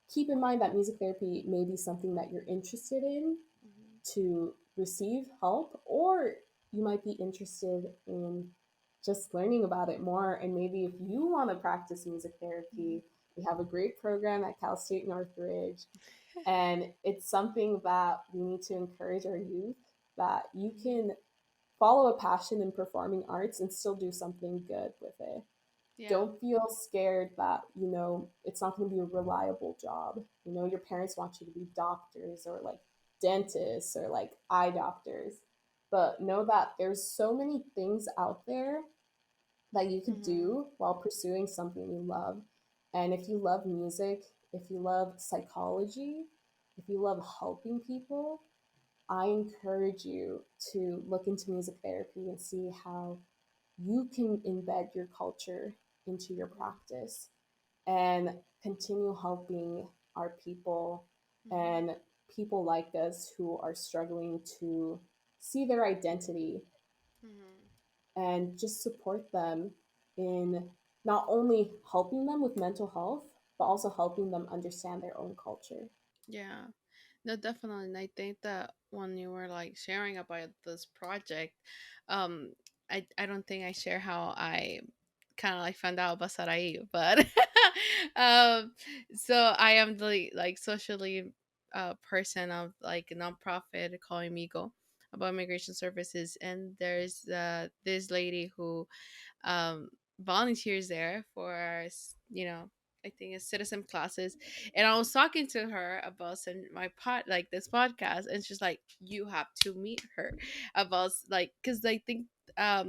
keep in mind that music therapy may be something that you're interested in Mhm. to receive help, or you might be interested in just learning about it more. And maybe if you want to practice music Mhm. therapy, we have a great program at Cal State Northridge. And it's something that we need to encourage our youth that you Mhm. can follow a passion in performing arts and still do something good with it. Yeah. Don't feel scared that it's not going to be a reliable job. Your parents want you to be doctors or like dentists or like eye doctors, but know that there's so many things out there that you could Mhm. do while pursuing something you love. And if you love music, if you love psychology, if you love helping people, I encourage you to look into music therapy and see how you can embed your culture into your Mhm. practice and continue helping our people Mhm. and people like us who are struggling to see their identity, Mhm. and just support them in not only helping them with mental health, but also helping them understand their own culture. Yeah. No, definitely. And I think that when you were like sharing about this project, um, I don't think I share how I kind of like found out about Sarai, but um, so I am the like socially person of like a nonprofit called Amigo about immigration services, and there's this lady who um, volunteers there for I think it's citizen classes, and I was talking to her about my like this podcast, and she's like, you have to meet her about like because I think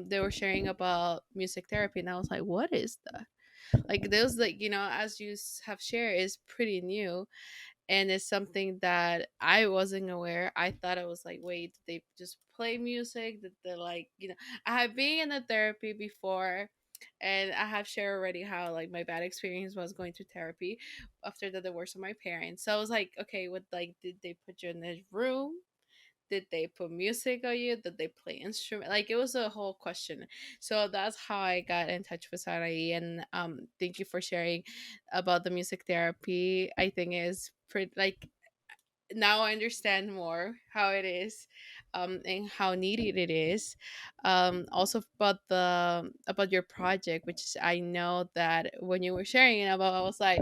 they were sharing about music therapy, and I was like, what is that? Like those like as you have shared is pretty new, and it's something that I wasn't aware. I thought it was like, wait, did they just play music? Did they like, I have been in a therapy before, and I have shared already how like my bad experience was going to therapy after the divorce of my parents. So I was like, okay, what like did they put you in a room? Did they put music on you? Did they play instrument? Like it was a whole question. So that's how I got in touch with Sarai. And thank you for sharing about the music therapy. I think is pretty like now I understand more how it is, and how needed it is. Also about your project, which is, I know that when you were sharing it about, I was like,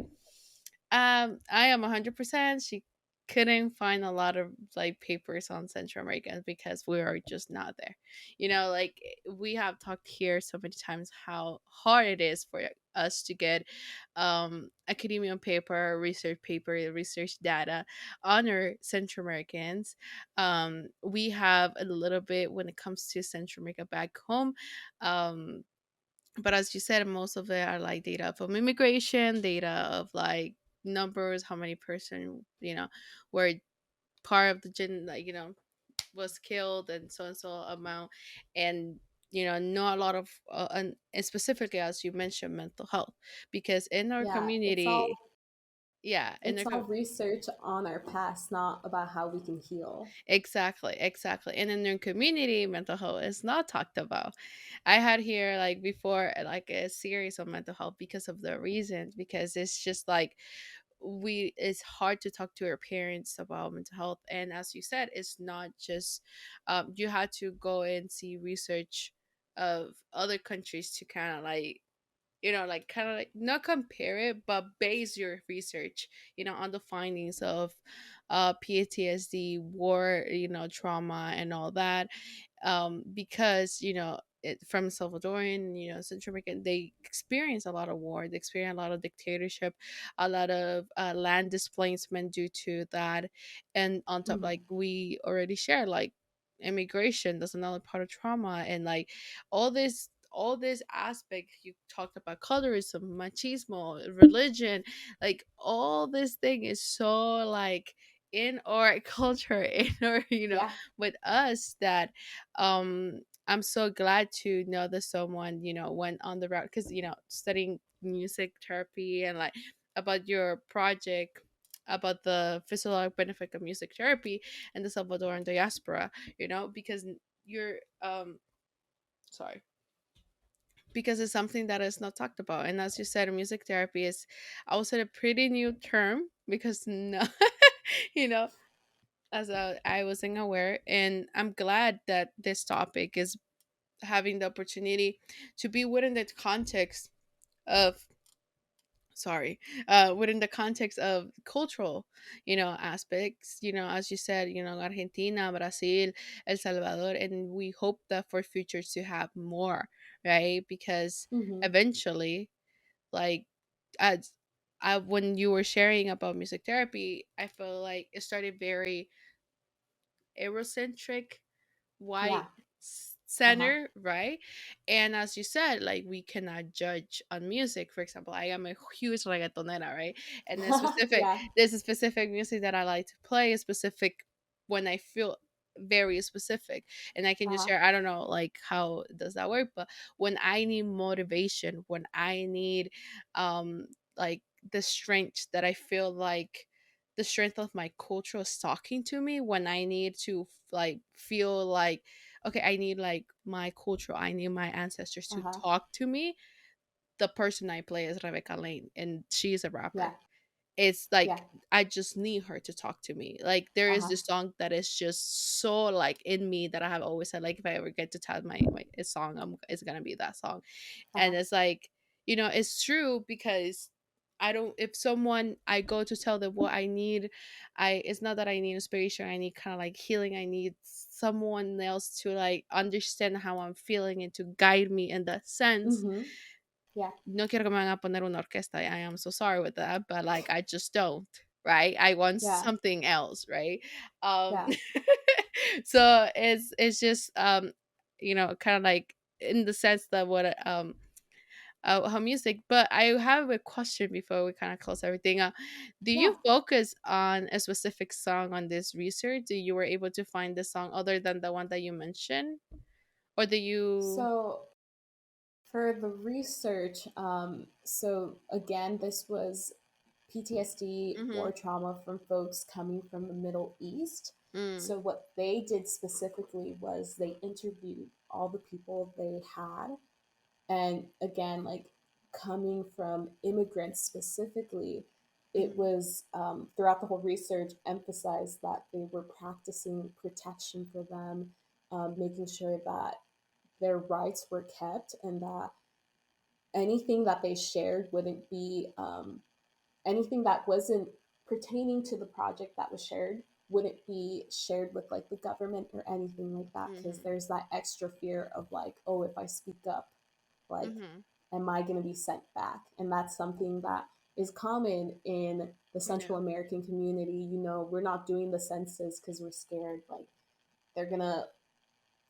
I am 100%. She couldn't find a lot of like papers on Central Americans because we are just not there. Like we have talked here so many times how hard it is for us to get academia paper, research data on our Central Americans. We have a little bit when it comes to Central America back home. But as you said, most of it are like data from immigration, data of like numbers, how many person were part of the like was killed, and so amount, and not a lot of and specifically as you mentioned, mental health, because in our Yeah, community, yeah, in it's all research on our past, not about how we can heal. exactly, exactly. And in their community, mental health is not talked about. I had here like before like a series on mental health because of the reasons, because it's just like we it's hard to talk to our parents about mental health. And as you said, it's not just you had to go and see research of other countries to kind of like like kind of like not compare it, but base your research, on the findings of PTSD, war, trauma, and all that. Because from Salvadoran, Central American, they experience a lot of war, they experience a lot of dictatorship, a lot of land displacement due to that, and on top, like Mhm. we already shared, like immigration, that's another part of trauma, and like all this aspect you talked about, colorism, machismo, religion, like all this thing is so like in our culture, in our Yeah. with us, that I'm so glad to know that someone went on the route, because studying music therapy and like about your project about the physiological benefit of music therapy and the Salvadoran diaspora, because you're sorry, because it's something that is not talked about. And as you said, music therapy is, I would say, a pretty new term, because no, you know, I wasn't aware, and I'm glad that this topic is having the opportunity to be within the context of within the context of cultural aspects, as you said, Argentina, Brazil, El Salvador, and we hope that for future to have more, right? Because Hmm. eventually, like, as when you were sharing about music therapy, I feel like it started very Eurocentric, white Yeah. Uh-huh. center, right? And as you said, like we cannot judge on music. For example, I am a huge reggaetonera, right? And Yeah. there's a specific music that I like to play, a specific when I feel very specific, and I can just Uh-huh. share. I don't know like how does that work, but when I need motivation, when I need like the strength that I feel like the strength of my culture is talking to me, when I need to like feel like, okay, I need like my culture, I need my ancestors to Uh-huh. talk to me, the person I play is Rebecca Lane, and she's a Yeah. rapper. It's like Yeah. I just need her to talk to me. Like there Uh is huh. this song that is just so like in me that I have always said, like if I ever get to tell my a song, it's gonna be that song. Uh And huh. it's like, it's true because I don't if someone I go to tell them what I need, it's not that I need inspiration, I need kind of like healing, I need someone else to like understand how I'm feeling and to guide me in that sense. Mhm. Yeah. No quiero que me van a poner una orquesta. I am so sorry with that, but like I just don't, right? I want Yeah. something else, right? Um Yeah. so it's just kind of like in the sense that what how music, but I have a question before we kind of close everything up. Do you Yeah. focus on a specific song on this research? Do you were able to find the song other than the one that you mentioned? Or do you So for the research, so again, this was PTSD, mm-hmm. war trauma from folks coming from the Middle East. Mm, So what they did specifically was they interviewed all the people they had, and again, like coming from immigrants specifically, it mm-hmm. was throughout the whole research emphasized that they were practicing protection for them, making sure that their rights were kept, and that anything that they shared wouldn't be anything that wasn't pertaining to the project that was shared wouldn't be shared with like the government or anything like that, because Mm-hmm. there's that extra fear of like, oh, if I speak up, like, Mm-hmm. am I going to be sent back? And that's something that is common in the Yeah. Central American community. We're not doing the census because we're scared like they're going to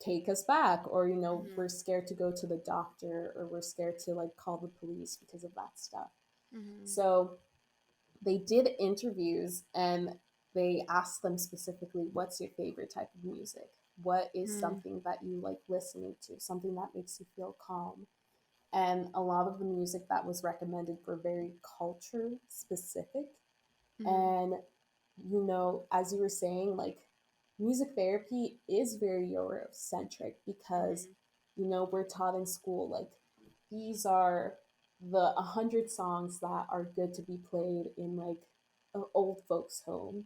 take us back, or Mm-hmm. we're scared to go to the doctor, or we're scared to like call the police because of that stuff. Mm-hmm. So they did interviews, and they asked them specifically, what's your favorite type of music? What is Mm-hmm. something that you like listening to, something that makes you feel calm? And a lot of the music that was recommended were very culture specific. Mm-hmm. And as you were saying, like, music therapy is very Eurocentric, because Mm-hmm. we're taught in school like these are the 100 songs that are good to be played in like an old folks home.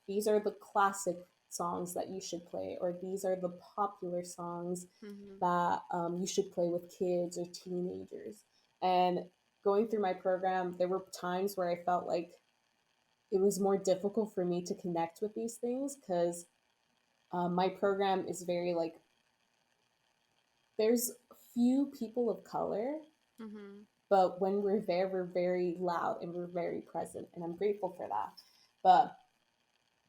These are the classic songs that you should play, or these are the popular songs Mm-hmm. that you should play with kids or teenagers. And going through my program, there were times where I felt like it was more difficult for me to connect with these things, because my program is very like, there's few people of color, Mm-hmm. but when we're there, we're very loud and we're very present, and I'm grateful for that. But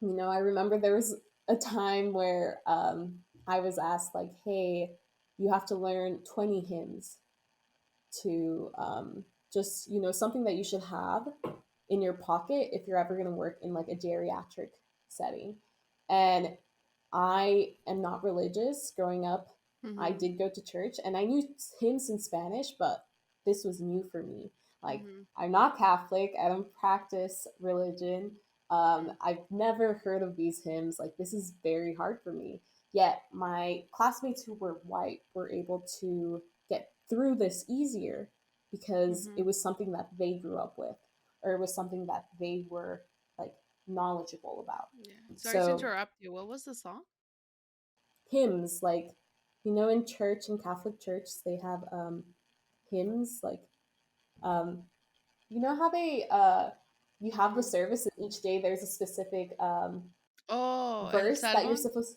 I remember there was a time where I was asked like, hey, you have to learn 20 hymns to just something that you should have in your pocket if you're ever going to work in like a geriatric setting. And I am not religious. Growing up, I Mm-hmm. did go to church and I knew hymns in Spanish, but this was new for me. Like, Mm-hmm. I'm not Catholic, I don't practice religion. Mm-hmm. I've never heard of these hymns. Like, this is very hard for me. Yet, my classmates who were white were able to get through this easier because Mm-hmm. it was something that they grew up with, or it was something that they were like knowledgeable about. Yeah. Sorry to So interrupt you. What was the song? hymns, like, in church, in Catholic church, they have hymns, like, um, how they you have the Mm-hmm. service, and each day there's a specific Oh, El verse that you're Salmon? supposed.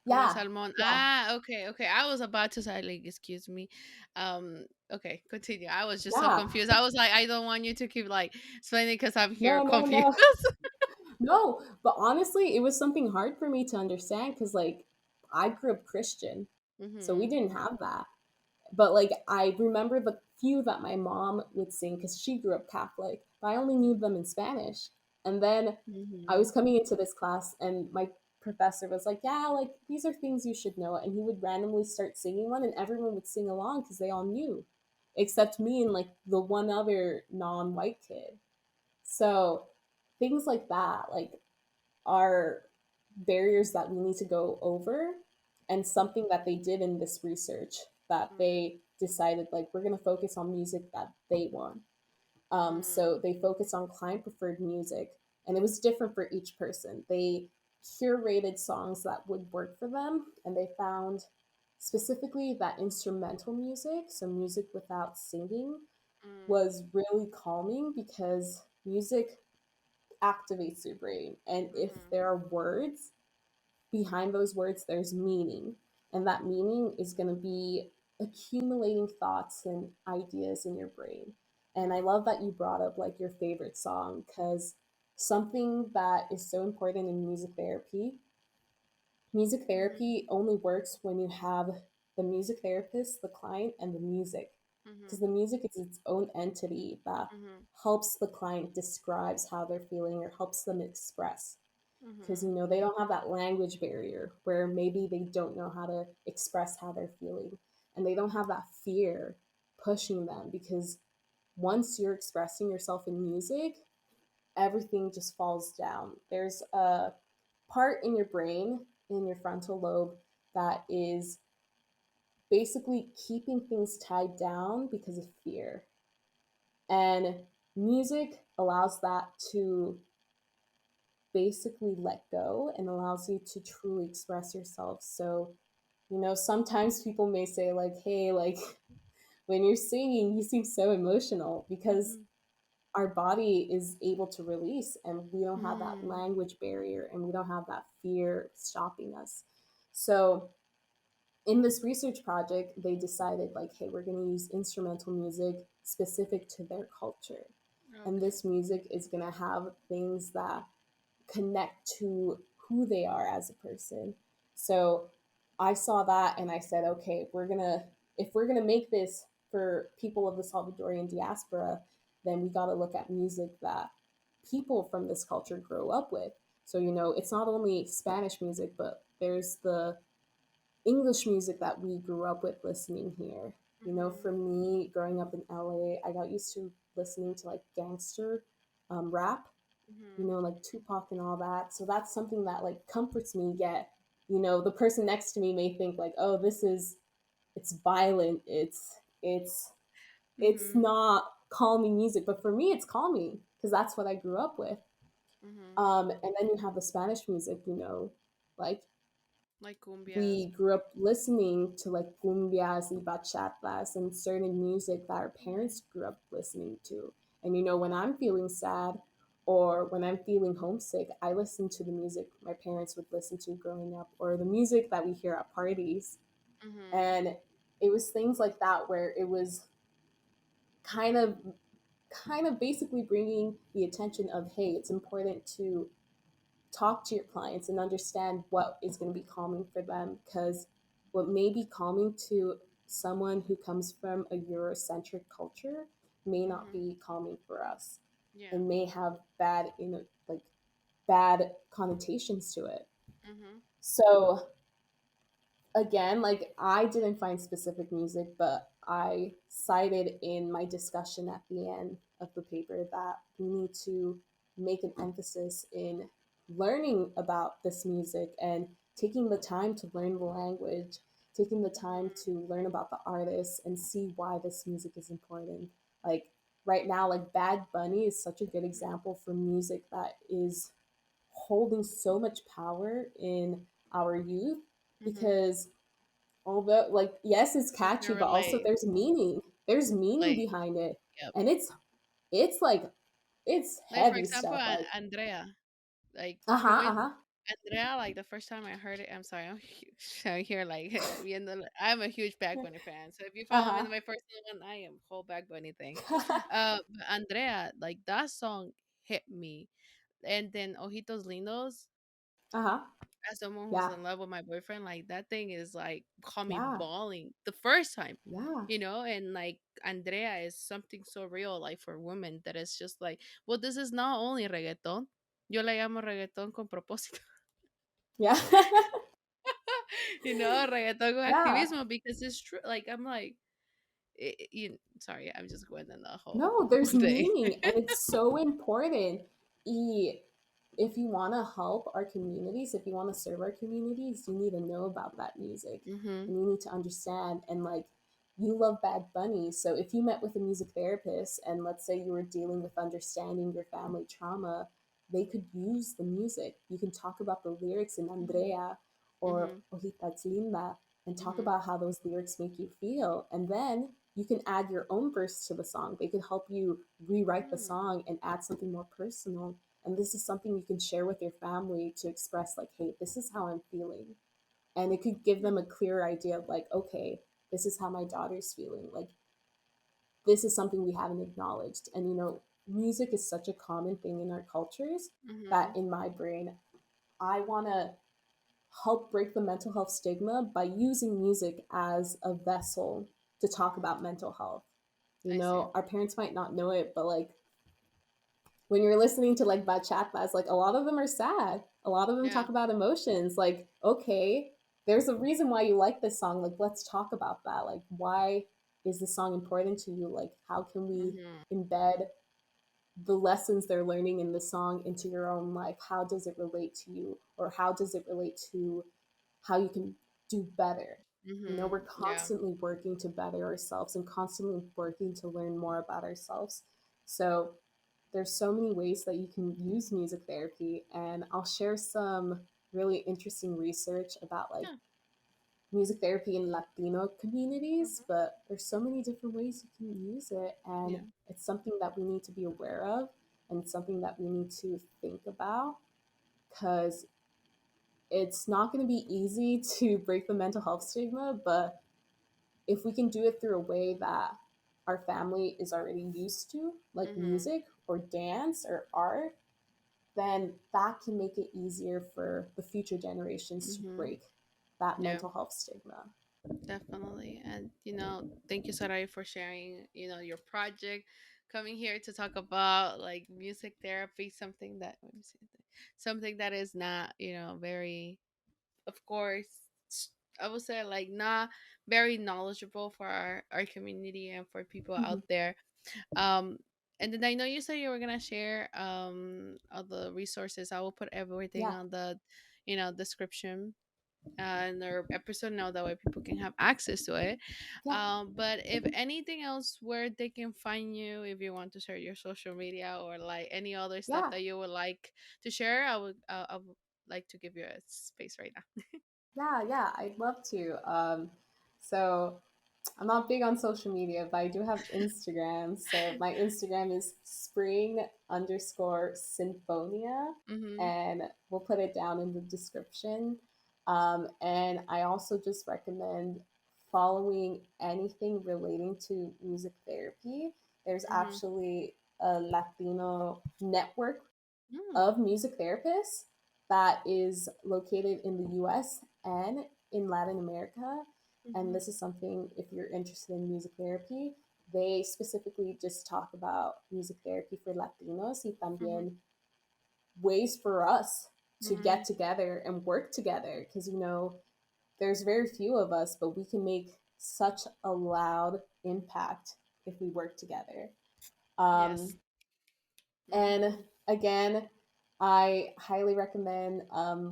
Como el Yeah, salmón. yeah. Ah, okay, okay. I was about to say, like, excuse me. Okay, continue. I was just so Yeah. confused. I was like, I don't want you to keep like explaining because I'm here No, no, confused. no. No, but honestly, it was something hard for me to understand, because like I grew up Christian, so we Mm-hmm. didn't have that. But like I remember the few that my mom would sing, because she grew up Catholic, but I only knew them in Spanish. And then I Mm-hmm. was coming into this class, and my professor was like, yeah, like these are things you should know. And he would randomly start singing one, and everyone would sing along because they all knew, except me and like the one other non white kid. So things like that, like, are barriers that we need to go over, and something that they did in this research, that Mm-hmm. they decided like we're going to focus on music that they want. Mm, So they focused on client preferred music, and it was different for each person. They curated songs that would work for them, and they found specifically that instrumental music, so music without singing, mm, was really calming because music activates your brain. And if mhm, there are words, behind those words, there's meaning. And that meaning is going to be accumulating thoughts and ideas in your brain. And I mhm, love that you brought up like your favorite song because something that is so important in music mhm, therapy only works when you have the music therapist, the client, and the music. Because mhm, the music is its own entity that mhm, helps the client describes how they're feeling or helps them express, because mhm, they don't have that language barrier where maybe they don't know how to express how they're feeling, and they don't have that fear pushing them, because once you're expressing yourself in music, everything just falls down. There's a part in your brain, in your frontal lobe, that is basically keeping things tied down because of fear, and music allows that to basically let go and allows you to truly express yourself. So, sometimes people may say, like, hey, like, when you're singing, you seem so emotional because mhm, our body is able to release and we don't have that mhm, language barrier and we don't have that fear stopping us. So, in this research project, they decided, like, hey, we're going to use instrumental music specific to their culture. And okay. this music is going to have things that connect to who they are as a person. So I saw that and I said, okay, if we're gonna make this for people of the Salvadorian diaspora, then we got to look at music that people from this culture grow up with. So it's not only Spanish music, but there's the English music that we grew up with listening here. For Mhm, me, growing up in LA, I got used to listening to like gangster rap, mhm, like Tupac and all that. So that's something that like comforts me. Yet, the person next to me may think like, oh, it's violent. It's mhm, not calming music. But for me, it's calming because that's what I grew up with. mhm. And then you have the Spanish music, like Like cumbias. we grew up listening to like cumbias y bachatas and certain music that our parents grew up listening to. And when I'm feeling sad or when I'm feeling homesick, I listen to the music my parents would listen to growing up or the music that we hear at parties. Mhm, And it was things like that where it was kind of basically bringing the attention of, hey, it's important to talk to your clients and understand what is going to be calming for them, because what may be calming to someone who comes from a Eurocentric culture may not mhm. be calming for us. It Yeah. may have bad connotations to it. Mhm, So again, like, I didn't find specific music, but I cited in my discussion at the end of the paper that we need to make an emphasis in learning about this music and taking the time to learn the language, taking the time mhm, to learn about the artists and see why this music is important. Like, right now, like, Bad Bunny is such a good example for music that is holding so much power in our youth, mhm. because although, like, yes, it's You catchy, can but also relate. there's meaning Like, behind it. yep. And it's like it's Like for heavy example, stuff, like, Andrea. Like uh-huh, even uh-huh, Andrea, like the first time I heard it, I'm sorry, I'm huge. I'm here like I'm a huge Back Bunny fan. So if you follow me uh-huh, in my personal one, I am whole Back Bunny thing. But Andrea, like that song hit me. And then Ojitos Lindos, uh-huh, as someone who's yeah, in love with my boyfriend, like that thing is like caught me yeah, bawling the first time, yeah, and like Andrea is something so real, like for women, that it's just like, well, this is not only reggaeton. Yo le llamo reggaeton con propósito. yeah, Reggaeton con yeah. activismo, because it's true. Like I'm like, sorry, I'm just going in the whole No, there's thing. meaning, and it's so important. E- if you want to help our communities, if you want to serve our communities, you need to know about that music Mhm. and you need to understand. And like, you love Bad Bunny. So if you met with a music therapist and let's say you were dealing with understanding your family trauma, they could use the music. You can talk about the lyrics in Mhm. Andrea or Mhm. Hojitas Linda and talk Mhm. about how those lyrics make you feel. And then you can add your own verse to the song. They could help you rewrite the Mm. song and add something more personal. And this is something you can share with your family to express, like, hey, this is how I'm feeling. And it could give them a clearer idea of, like, okay, this is how my daughter's feeling. Like, this is something we haven't acknowledged. And, music is such a common thing in our cultures that Mhm. in my brain, I want to help break the mental health stigma by using music as a vessel to talk Mhm. about mental health. I see. Our parents might not know it, but like when you're listening to like bachatas, like a lot of them are sad. A lot of them Yeah. talk about emotions. Like, okay, there's a reason why you like this song. Like, let's talk about that. Like, why is this song important to you? Like, how can we Mhm. embed the lessons they're learning in the song into your own life? How does it relate to you? Or how does it relate to how you can do better? We're Mhm. Yeah. constantly working to better ourselves and constantly working to learn more about ourselves. So there's so many ways that you can use music therapy, and I'll share some really interesting research about like Yeah. music therapy in Latino communities, Mhm. but there's so many different ways you can use it, and Yeah. it's something that we need to be aware of and it's something that we need to think about because it's not going to be easy to break the mental health stigma, but if we can do it through a way that our family is already used to, like Mhm. music or dance or art, then that can make it easier for the future generations to Mhm. break that Yeah. mental health stigma. Definitely. And thank you, Sarai, for sharing, your project, coming here to talk about like music therapy, something that let me see, something that is not, very, of course, I would say like not very knowledgeable for our community and for people Mhm. out there. Um and then I know you said you were gonna share all the resources. I will put everything Yeah, on the description and their episode now, that way people can have access to it. yeah, But if anything else, where they can find you, if you want to share your social media or like any other stuff yeah, that you would like to share, I would like to give you a space right now. yeah. I'd love to. So I'm not big on social media, but I do have Instagram. So my Instagram is spring underscore symphonia, Mm-hmm. and we'll put it down in the description. And I also just recommend following anything relating to music therapy. There's Mm-hmm. actually a Latino network Mm. of music therapists that is located in the US and in Latin America. And Mm-hmm. this is something, if you're interested in music therapy, they specifically just talk about music therapy for Latinos y Mm-hmm. también ways for us to Mm-hmm. get together and work together. Because, there's very few of us, but we can make such a loud impact if we work together. Yes. Um, and Mm-hmm. again, I highly recommend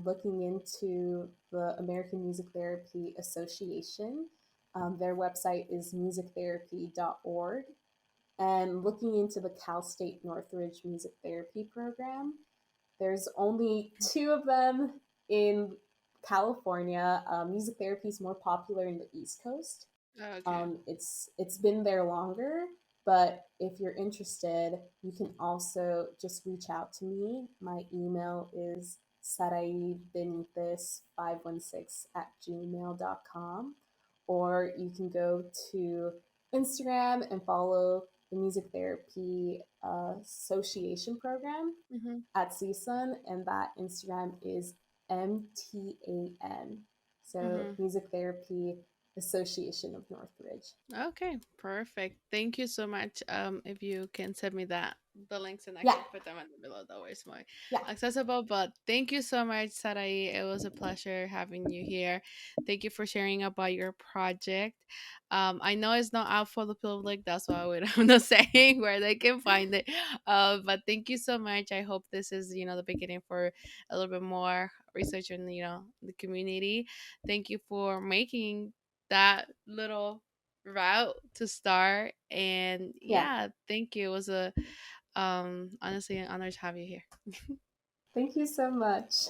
looking into the American Music Therapy Association. Their website is musictherapy.org. And looking into the Cal State Northridge Music Therapy Program. There's only two of them in California. Music therapy is more popular in the East Coast. Okay. It's been there longer, but if you're interested, you can also just reach out to me. My email is Sarai Benitez 516 at gmail.com. Or you can go to Instagram and follow the Music Therapy Association program Mm-hmm. at CSUN, and that Instagram is MTAN. So Mm-hmm. Music Therapy Association of Northridge. Okay, perfect. Thank you so much. If you can send me the links, and I Yeah, can put them in the below. That way it's more yeah, accessible. But thank you so much, Sarai. It was a pleasure having you here. Thank you for sharing about your project. I know it's not out for the public. That's why I'm not saying where they can find it. But thank you so much. I hope this is the beginning for a little bit more research in the community. Thank you for making that little route to start. And Yeah. yeah, thank you. It was a honestly an honor to have you here. Thank you so much.